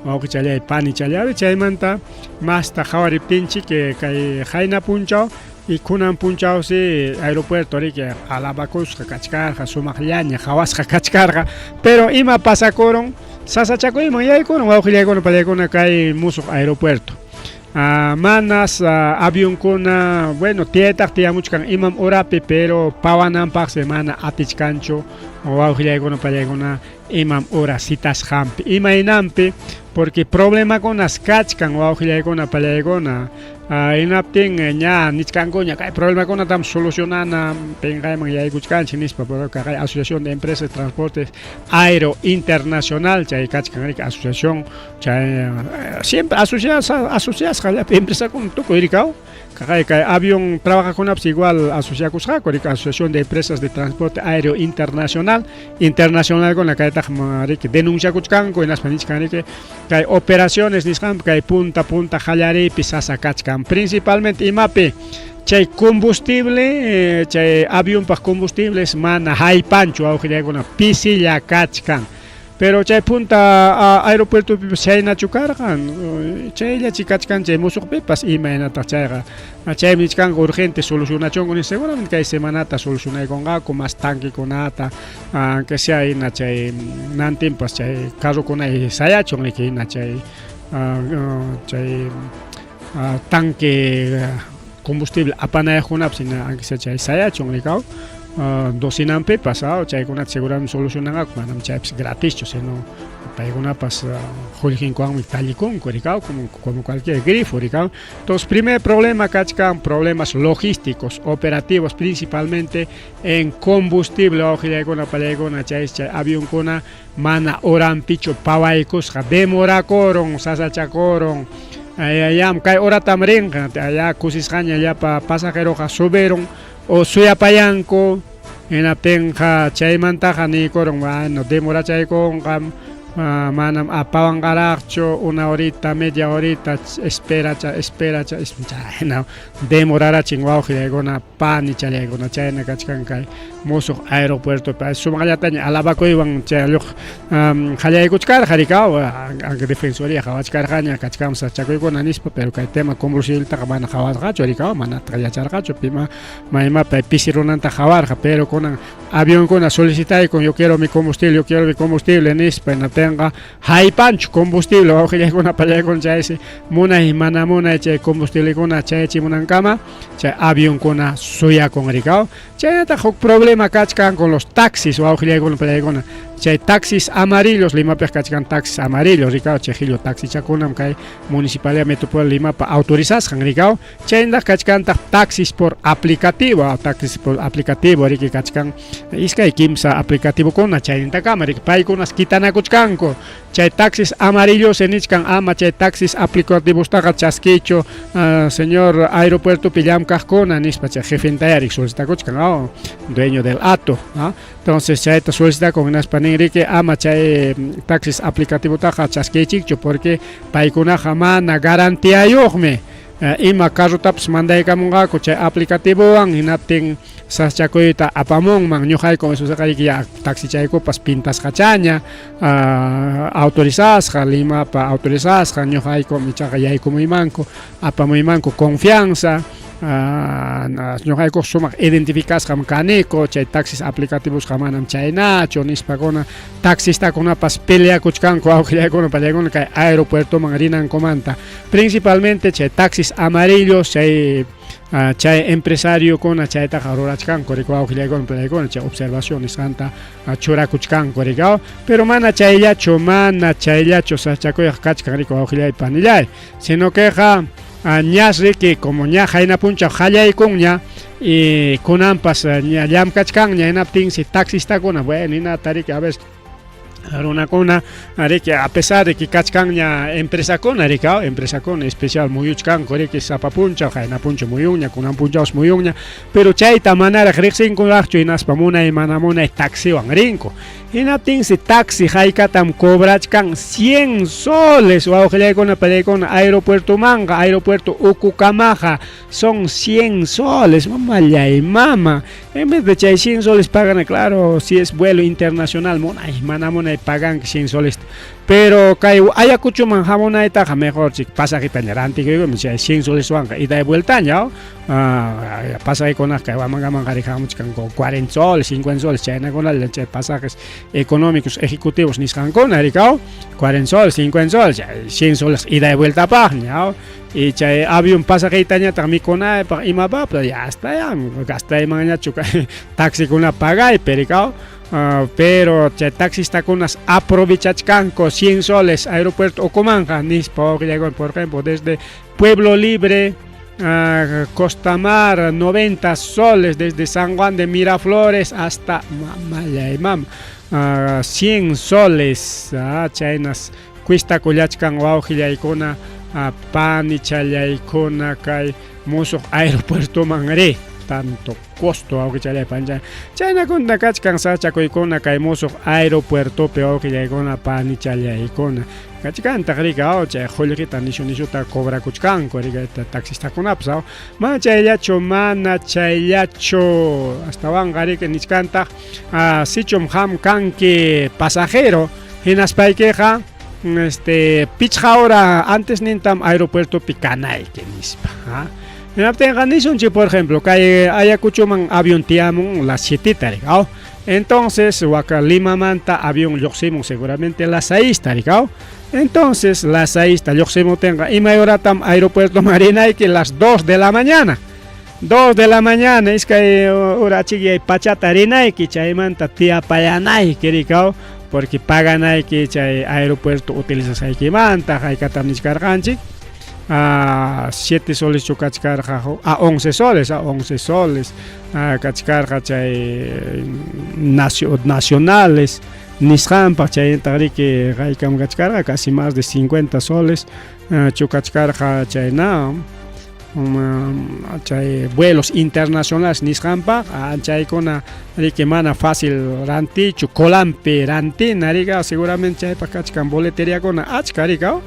wawqichalay panichallapi chaymanta masta qawariptinchik kay qayna punchaw y kunan punchawsi aeropuerto riki alabakusqa kachkarqa sumaqllaña qhawasqa kachkarqa pero ima pasakurun Sasachakuyman yaykuna wawqillaykuna pallaykuna kay musuq aeropuerto. Manas avionkuna bueno tietaq tiyamuchkan imam horapi pero pawananpaq semana atichkanchu wawqillaykuna pallaykuna imam hora citas hampi imaynampi porque problema kunas kachkan wawqillaykuna pallaykuna inaptin ña nichkankuña kay problema kunatam solucionana penqayman yaykuchkanchik nispa kay asociación de empresas de transportes aero internacional chay kachkan asociación chay siempre asociadas empresa kun tukuy rikaw kay avión trabaja con igual asociakusqa asociación de empresas de transporte aéreo internacional con la kay denuncia kuchkanku en las que kay operaciones nisqan kay punta hallaripi sasakachkan principalmente imapi chay combustible chay avión para combustibles mana haypanchu awqillaykuna pisilla kachkan pero chay punta aeropuerto chayna chukarqan chaylla chikachkan chay musuqpipas imaynata chayqa chay nichkan urgente solucionachonku seguramente kay semanata solucionaykunqaku mas tanquekunata que sea ina chay nantinpas chay carrokuna sayachun ina chay tanque combustible apanayajunapis aunque sea chay sayachun rikaw dosinampi pasado chaykunata seguramente solucionanqaku manam chaypis gratischu sino paykunapas qullqinkuwanmi tallikunku rikaw como cualquier grifo rikaw. Entonces primer problema kachkan problemas logísticos operativos principalmente en combustible wawqillaykuna pallaykuna chay avionkuna mana horanpichu pawaykusqa demorakoron sasachakoron ayam kay horatam rinqa allá kusisqaña llapa pasajeroqa subieron o suyapayanku hinaptinqa chaymantaqa nikoron bueno demora chaykunqa manam apawanqaraqchu una horita media horita espera chayna demorarachin wawqillaykuna panichalyaykuna chayna kachkan kay musuq aeropuerto sumaqllataña alabakuywan chay alluq qallaykuchkarqa rikaw defensoría qhawachkarqaña kachkan sachakuykuna nispa pero kay tema combustibletaqa mana qhawasqachu rikaw manata yacharqachu imapi pisi runanta qhawarqa pero kunan avionkuna solicitaykun yo quiero mi combustible nispa tenga haypanchu combustible wawqillaykuna pallaykuna chaysi munay mana munay chay combustibлекuna chaychi munankama chay avionkuna suyakun rikaw chaynata huk problema kachkan con los taxis wawqillaykuna pallaykuna chay taxis amarillos limapi kachkan taxis amarillos rikaw chay qhillu taxichakunam kay municipalidad metropolitana limapa autorizasqan rikaw chaynta kachkanta taxis por aplicativo riki kachkan iskay kimsa aplicativokuna chayntakama riki paykunas kitanakuchkanku chay taxis amarillos nichkan ama chay taxis aplicativostaqa chaskichu señor aeropuerto pillamkaqkuna nispa chay jefentayarik solicitakuchkan dueño del ato entonces chayta solicitakunku naspa ninriki ama chay taxis aplicativotaqa chaskichikchu porque paykunaqa mana garantiyayuqmi ima carrotapas mandaykamunqaku chay aplicativowan hinaptin saschakuyta apamunman ñuqayku ya taxi chaykupas pintasqachaña autorizasqa limapa autorizasqa ñuqayku michaqa yaykumuymanku apamuymanku confianza ñuqayku sumaq identificasqam kaniku chay taxis aplicativosqa manam chaynachu nispakuna taxistakunapas peleakuchkanku wawqillaykuna pallaykuna kay aeropuertoman rinankumanta principalmente chay taxis amarillos chay empresario kuna chaytaqa rurachkanku rikaw wawqillaykuna pallaykuna chay observaciones anta churakuchkanku rikaw pero mana chayllachu sachakuyaq kachkan rikaw wawqillay panillay sino queqa ñas riki como ña hayna punchaw qallaykunña y kunanpas ña llamkachkanña hinaptin si taxistakuna bueno hinata riki a veces runakuna riki a pesar de que kachkanña empresakuna rikaw empresakuna especial muyuchkanku riki sapa punchaw hayna punchaw muyunña kunan punchaws muyunña pero chayta manaraq riqsinkunaqchu hinaspa munay mana munay taxiwan rinku hinaptin si taxi haykatam cobrachkan 100 soles wawqillaykuna pallaykuna aeropuerto Ucucamaja son 100 soles mamallay mama en vez de chay 100 soles pagan claro si es vuelo internacional munay mana munay pagan 100 soles. Pero kay Ayacucho man hamonaita mejor si pasajita ñaranti que 100 soles wanka ida de vuelta ñao. Pasaje con las que vamos a manjar con 40 soles, 50 soles, China con los pasajes económicos ejecutivos ni con 40 soles, 50 soles, 100 soles ida de vuelta pa ñao. Y chay avión pasaje itaña también con ay pa imaba pero ya está ya gasta mañana chuca taxi con la paga y pericao. Pero el taxista con las aprovechachcanco 100 soles aeropuerto Ocomanja Nispo por ejemplo desde Pueblo Libre Costamar 90 soles desde San Juan de Miraflores hasta Malayamam 100 soles chainas cuesta collachcan wauhilla icona pani chaya icona kai muso aeropuerto Mangre tanto costo aunque chale panja china con la cachcan sacha con caimoso aeropuerto peor que llega una pani chale icona cachcan tagrika o che holrita nisho ta cobra kuchkan corriga taxista con apsa ma chayacho mana chayacho hasta van gari que nichkanta sichom ham kanke pasajero en aspaikeja pichja ahora antes nintam aeropuerto Picanay que nispa en Afganistán, por ejemplo, que Ayacucho man avión tiamon las 7 taricao. Entonces, Waka Lima manta avión yoximo seguramente las 6 taricao. Entonces, las 6 yoximo tenga y mayoratam aeropuerto Marina que las 2 de la mañana. 2 de la mañana es que ahora chiqui pachata arena y que chaimanta tía payanay kirikao porque pagan hay que chay aeropuerto utilizas hay que manta hay que tamnis carganchi. 7 soles chocachcarja a 11 soles cachcarja chay nacionales Nissan chay que raikam cachcarja casi más de 50 soles chocachcarja chay chay vuelos internacionales Nissan chay con que mana fácil ranti chocolampe ranti nariga seguramente chay pacachcan boletería con achcarica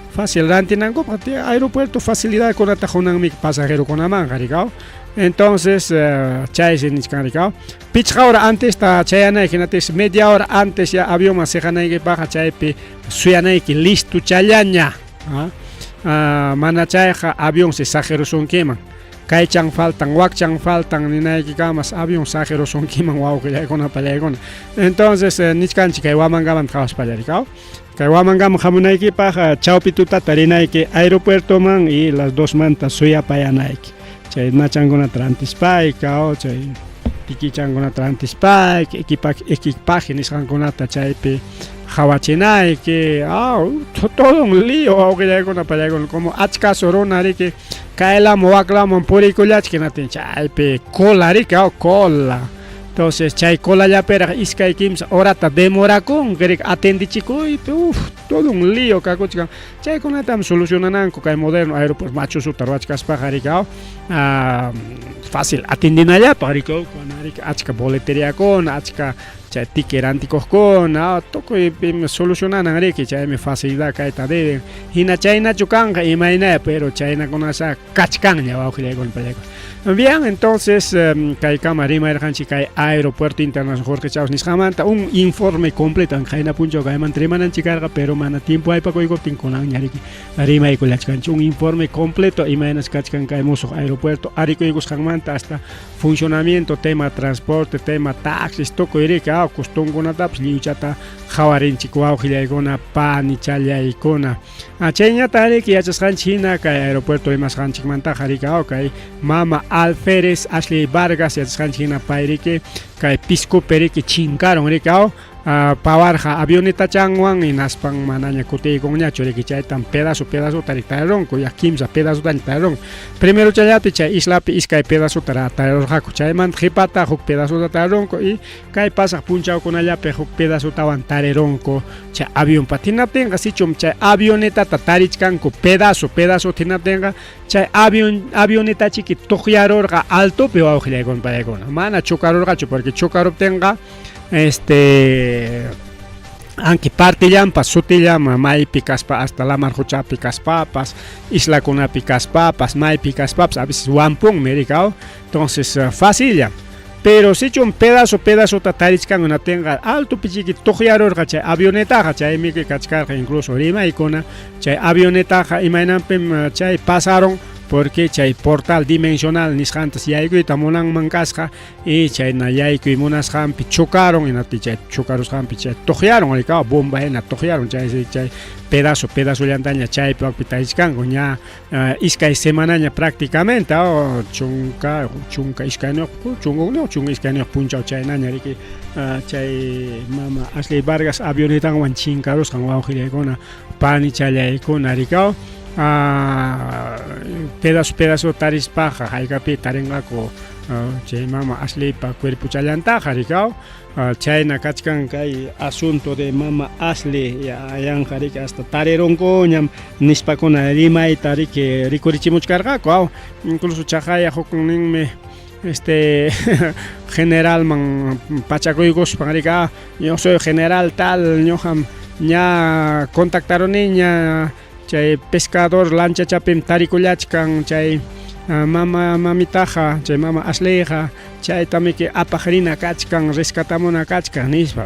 fácil rantinango aeropuerto facilidad con atajonan mi pasajero con amangaricao entonces chay sin iscaricao pichja hora antes ta chayana imagínate media hora antes ya avión masejana que baja chay pe suyana que listo chayaña mana chayja avión se sajero son queman Kaichang faltan, wakchang faltan, ni nada que camas, avión sajero son queman, wow, que ya con una pelea con. Entonces, nichkanchi que wamangaman trabajas para allá, que wamangam jamunaiki paja, chaupituta tarinaiki, aeropuerto man y las 2 mantas suya payanaiki. Chay nachangona trantispai, cao, chay tikichangona trantispai, equipaje nishangonata chaype. Hawachinay que todo un lío aunque ya con para como achka sorona que caela moakla mon purikulach que natin chaype cola rica o cola entonces chay cola ya pera iskay kims orata demora con que atendi chico y todo un lío kakuchka chay con atam solucionanan ko kay moderno aeropuerto macho su tarwachkas pajarika fácil atendin allá pariko con achka boletería con achka chay ticket anticos con toco y solucionan a que chay me facilidad caeta de hina chayna chukanga y maina pero chayna con esa cachcan ya va con pelego bien entonces kai kamarima erhanchi kai aeropuerto internacional Jorge Chávez Nishamanta un informe completo en jaina puncho kai mantremanan chicarga pero mana tiempo hay pa ko tin con ñariki arima y colachkan un informe completo y mainas kachkan kai moso aeropuerto ariko igos hamanta hasta funcionamiento tema transporte tema taxis toco irika costón con ataps lichata jawarin chikwao gilaigona pani chalya ikona achenya tare que yachas China kai aeropuerto y más hanchik manta jarika kai mama Alférez Ashley Vargas yachas China pairike kai pisco perike chinkaron rikao pawarja avioneta changwan y naspang mananya kute con ñacho de que chay tan pedazo taritaron ko ya kimsa pedazo taritaron primero chayate chay islapi iskay pedazo taritaron ha chay man jipata huk pedazo taritaron ko y kai pasa punchao con allá pe huk pedazo tawan tareron ko chay avión patina tenga si chom chay avioneta tatarichkan ko pedazo tina tenga chay avioneta chiqui tojiarorga alto pero auxiliar con paregon mana chocaror gacho porque chocaror tenga aunque parte llama sote llama mai picaspa hasta la marjocha picas papas isla con picas papas mai picas papas a veces wampung mericao entonces fácil ya pero si un pedazo tatariscan una tenga alto pichiqui tojiaror chay avioneta chay mi que cachcar incluso Lima y cona chay avioneta imainampem chay pasaron porque chay portal dimensional nisjantas yayku tamonan mankasqa y chay na yayku munas hampi chocaron y nati chay chocaros hampi chay tojiaron alika bomba en tojiaron chay pedazo llantaña chay pakpitaiskan ña iskay semanaña prácticamente chunka iskayno iskayno punchao chay naña riki chay mama Ashley Vargas avioneta wan chinkaros kan wawjirikuna pani chayaykuna rikao pedazo tarispaja haykapi tarengako chay mama Ashley pa cuerpo chayantaja rikao chayna kachkan kay asunto de mama Ashley ayanja riki hasta tareronko ñam nispakuna rimayta riki rikurichimuchkarqaku incluso chajaya hukninmi general man pachakuykos pangrika yo soy general tal ñoham ña contactaron ña chay pescador lancha chapim tarikullachkan chay mamitaja chay mama Ashleyja chay tamiki apajarina kachkan rescatamuna kachkan nispa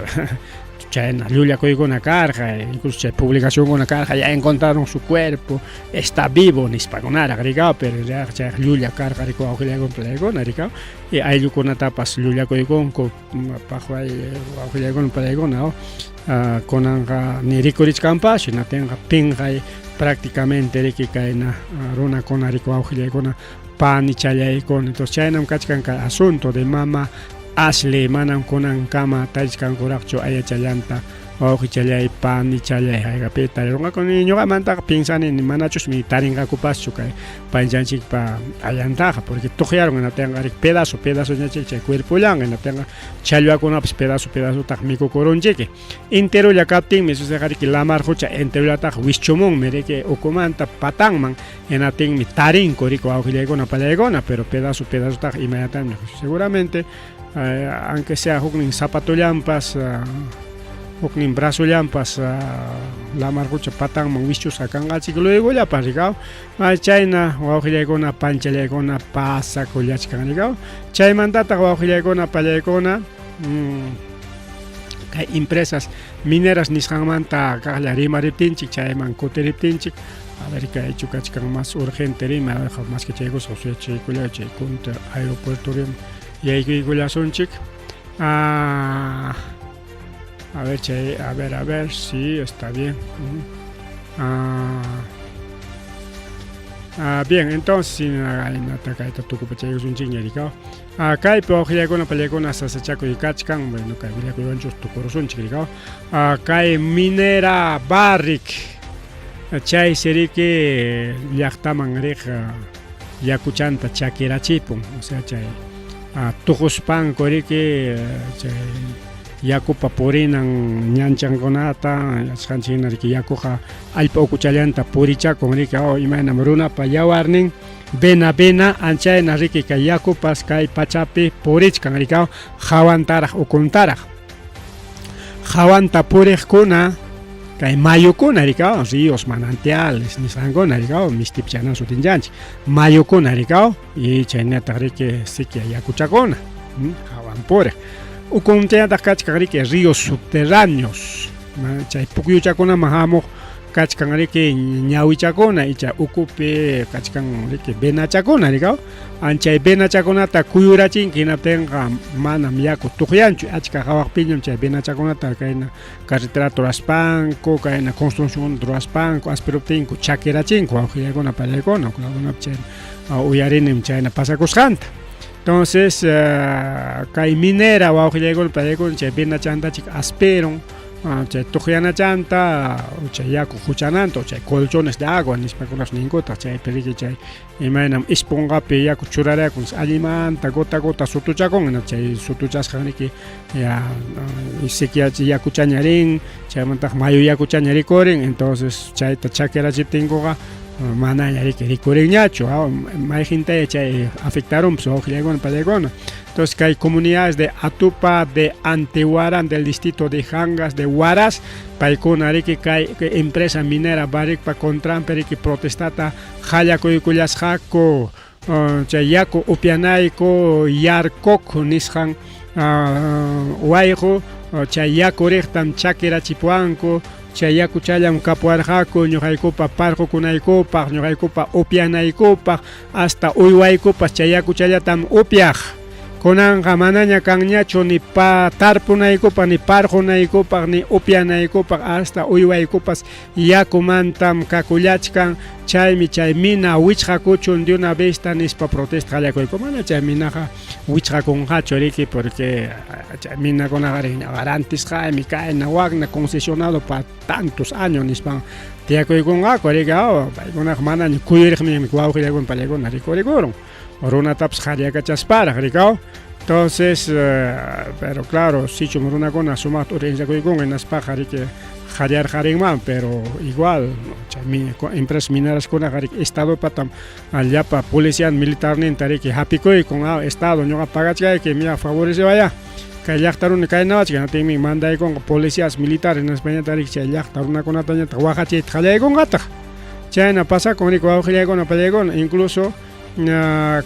chay llullakuykuna karqa incluso chay publicacionkuna karqa ya encontraron su cuerpo está vivo nispakunara rikao pero ya chay llulla karqa riko awqillaykuna rikao y ayllukunatapas llullakuykunku pajuay awqillaykuna konanqa ni rikurichkanpas shinatenqa pinqay prácticamente riki kayna runakuna riko awqillaykuna pani chayaykuna entonces chaynam kachkan kay asunto de mama Ashley manam kunan kama tarishkankuraqchu ayachallanta wawqi challay pani challay haykapi tarirunqaku ñuqamanta pinsani manachusmi tarinqakupaschu kay panchanchikpa allantaqa porque tojiaron enatenqa pedazo ñachik chay cuerpollan enatenqa challwakunapas pedazo taq mikukurunchiki interulla kaptinmi susaqariki lamar hucha enterullataq wischumunmi riki ukumanta patanman enatinmi tarinku riku wawqillaykuna pallaykuna pero pedazo taq imayatami seguramente aunque sea huknin zapatollampas huknin brazollampas la marcucha patanman wischusa kanqachik luego llapas rikao chayna wawqillaykuna panchallaykuna pasakullachkan rikao chaymantataq wawqillaykuna pallaykuna kay empresas mineras nisqanmanta kaqlla rimariptinchik chayman kutiriptinchik a ver kay chukachkan más urgente rima más que chaykus chaykulla chay kunta aeropuerto rim yaykuykullasunchik a ver, sí, está bien. Bien, entonces, Kay pawqillaykuna pallaykuna sasachakuy kachkan, bueno, kay willakuywanchus tukurusunchik rikaw. Kay minera barrik, chay siriki llaqtaman riq yakuchanta chakirachipun, o sea, chay tuquspanku riki chay yakupa purinan ñanchankunata yachqanchikna riki yakuqa allpa ukuchallanta purichakun riki imaynam runapa yawarnin bena anchayna riki kay yakupas kay pachapi purichkan rikaw hawantaraq ukuntaraq hawanta puriqkuna kay mayukuna rikaw ríos manantiales nisqankuna rikaw mistipchanan sutinllanchik mayukuna rikaw y chaynataq riki sikia yakuchakuna hawan puriq ukuntiataq kachkan riki ríos subterráneos chay pukyuchakunaman hamuq kachkan riki ñawichakuna y chay ukupi kachkan riki benachakuna rikaw anchay benachakunata kuyurachinki hinaptinqa manam yaku tuqyanchu achka qhawaqpiñam chay benachakunata kayna carretera turaspanku kayna construcción turaspanku aspiruptinku chakirachinku wawqillaykuna pallaykuna kunakunapi chay uyarinim chayna pasakusqanta. Entonces, kay minera wawqillaykuna pallaykuna chay benachantachik aspiron chay tuqyanachanta chay yaku huchananta chay colchones de agua nispakunas ninkuta chay periki chay imaynam ispunqapi yaku churarayakun allimanta gota sutuchakun chay sutuchasqan riki ya sikia yakuchañarin chaymantaq mayu yakuchañarikurin entonces chayta chakirachiptinkuqa manaña riki rikurinñachu mayjintaya chay afectaron wawqillaykuna pallaykuna. Entonces que hay comunidades de Atupa, de Antehuaran, del distrito de Jangas, de Huaraz, paykuna riki kay empresa minera barik pa contrampe riki protestata hallakuykullasqaku chay yaku upianayku yarkuk nisqan wayqu chay yaku riqtam chakirachipuanku chay yaku challam kapuarqaku ñuqaykupa parqukunaykupaq ñuqaykupa upianaykupaq hasta uywaykupas chay yaku challatam upyaq kunanqa manaña kanñachu ni tarpunaykupak ni parqunaykupaq ni upyanaykupaq hasta uywaykupas yakumantam kakullachkan chaymi chay mina wichqakuchun de una vez nispa protesta qallakuyku mana chay minaqa wichqakunqachu riki porque chay minakunaqa garantisqami kayna waqna concesionado para tantos años nispan tiyakuykunqaku riki paykunaqa manaña kuyuriqmi wawqillaykuna pallaykuna rikurikurum runatapas qhariakachasparaq rikaw entonces pero claro sichum runakuna sumaqta urensakuykunqa hinaspaqa riki qhariarqarinman pero igual chaymi empresas mineraskunaqa riki estadopatam allapa policía militarninta riki hapikuykun estado ñuqa pagachkayki mira favorecewaya kay llaqta runa kaynawachka natinmi mandaykunqa policías militares nispañata riki chay llaqta runakunatañata waqachiyta qallaykunqataq chayna pasakun riki wawqillaykuna pallaykuna incluso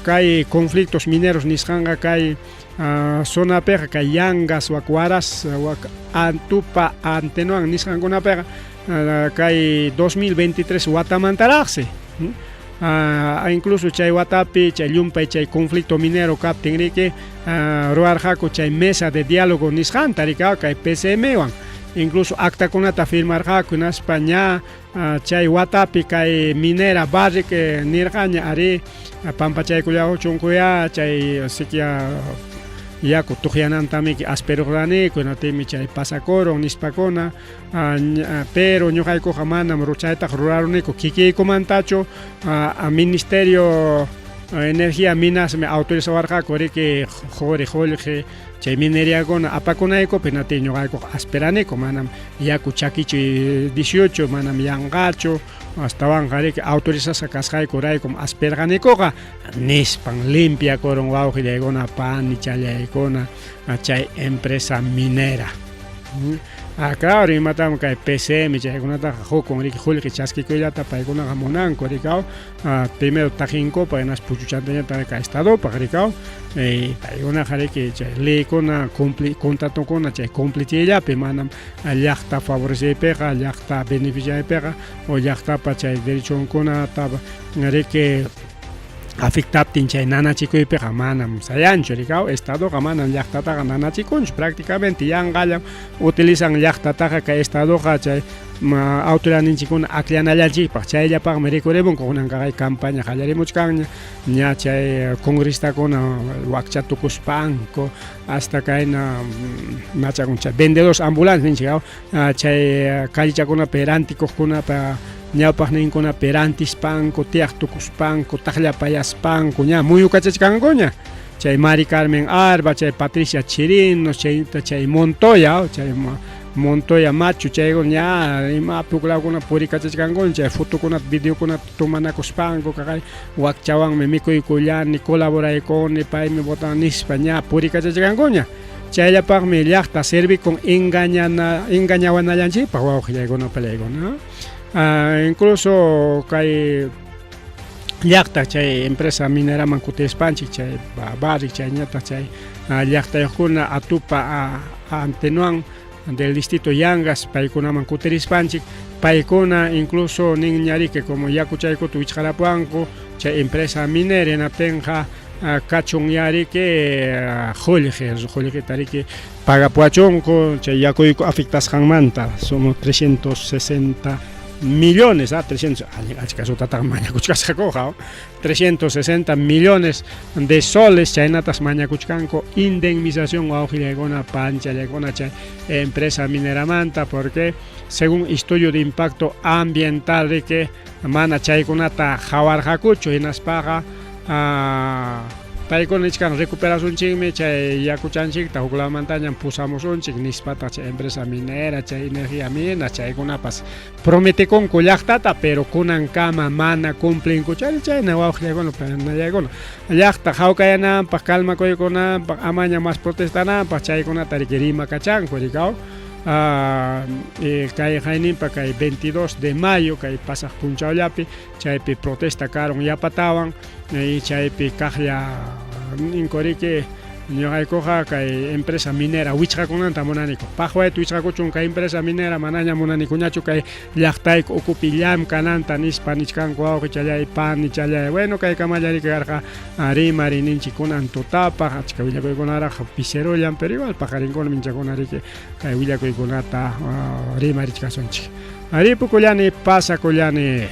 kay conflictos mineros nisqanqa kay zonapiqa kay Yangas wak Waras wak Antupa Antenuan nisqankunapiqa kay 2023 watamantaraqsi incluso chay watapi chay llumpay chay conflicto minero kaptin riki ruwarqaku chay mesa de diálogo nisqanta rikaw kay PCM wan incluso actakunata firmarqaku hinaspa ña chay watapi kay minera barrick nirqaña ari pampachaykullahuchunkuya chay sikia yaku tuqyanantamiki asperuqraniku hinatimi chay pasakurun nispakuna pero ñuqaykuqa manam chaytaq ruraruniku kikiykumantachu ministerio energía minas me autorizawarqaku riki quri qullqi chay mineriakuna apakunaykupi nati ñuqaykuqa asperaniku manam yaku chakichi 18 manam yanqachu hastawanqa riki autorizasqa kasqayku raykum asperqanikuqa nispan limpiakurun wawqillaykuna pani challaykuna chay empresa minera claro imatam kay PCM chaykunataqa hukun riki qullqi chaskikuyllata paykunaqa munanku rikaw primero tajinkupa hinas puchuchantañata kay estadopaq rikaw paykunaqa riki chay leykuna contratukuna chay cumplitillapi manam llaqta favoreciypiqa llaqta beneficiaypiqa o llaqtapa chay derechonkunata riki afectaptin chay nanachikuypiqa manam sayanchu rikaw estadoqa manam llaqtataqa nanachikunchu prácticamente yanqallam utilizan llaqtataqa kay estadoqa chay autoridadninchikuna aklanallanchikpaq chayllapaqmi rikurimunku kunanqa kay campaña qallarimuchkanña ña chay congresistakuna wakcha tukuspanku hasta kayna machakun chay vendedores ambulantes ninchik chay callechakunapi rantikuqkunapa ñawpaq ninkunapi rantispanku tiyaq tukuspanku taqllapayaspanku ña muyukachachkankuña chay Mari Carmen Arba chay Patricia Chirino chay Montoya chay Montoya machu chayku ña imapi uklawkuna purikachachkankuna chay fotokunata videokunata tumanakuspanku kaqay wakchawanmi mikuykullani colaboraykuni paymi botan nispa ña purikachachkankuña chayllapaqmi llaqta servikun engañawanallanchikpaq wawqillaykuna pallaykuna incluso kay llaqta chay empresa mineraman kutirispanchik chay barrick chay ñata chay llaqtayuqkuna Atupa Antenuan del distrito Yangas paykunaman kutirispanchik paykuna incluso ninñariki como yaku chaykuta wichqarapuanku chay empresa minera hinaptinqa kachunyariki qullqita riki pagapuachunku chay yakuyku afectasqanmanta somos 360 millones 360 millones de soles chaynatas mañakuchkanku indemnización wawqillaykuna panchallaykuna chay empresa mineramanta porque según estudio de impacto ambiental riki mana chaykunata hawarqakuchu hinaspaqa paykuna ichkan recuperasunchikmi chay yakuchanchikta huklamantañan pusamusunchik nispata chay empresa minera chay energía mina chaykunapas prometikunku llaqtata pero kunankama mana cumplinku chayna wawqillaykuna panallaykuna llaqta hawkayananpaq calmakuykunanpaq amaña mas protestananpaq chaykunata riki rimakachanku rikaw kay hayninpa kay 22 de mayo kay pasaq punchawllapi chaypi protesta karon yapatawan y chaypi kaqlla ninkuriki ñuqaykuqa kay empresa minera wichqakunanta munaniku paqwayta wichqakuchun kay empresa minera manaña munanikuñachu kay llaqtayku ukupi llamkananta nispa nichkanku wawqichalay pani chalay bueno kay kamallarika karqa rimari ninchik kunan tutapaq achka willakuykunaraq piserullan pero igual paqarinkuna minchakunariki kay willakuykunata rimarichkasunchik ripukullani pasakullani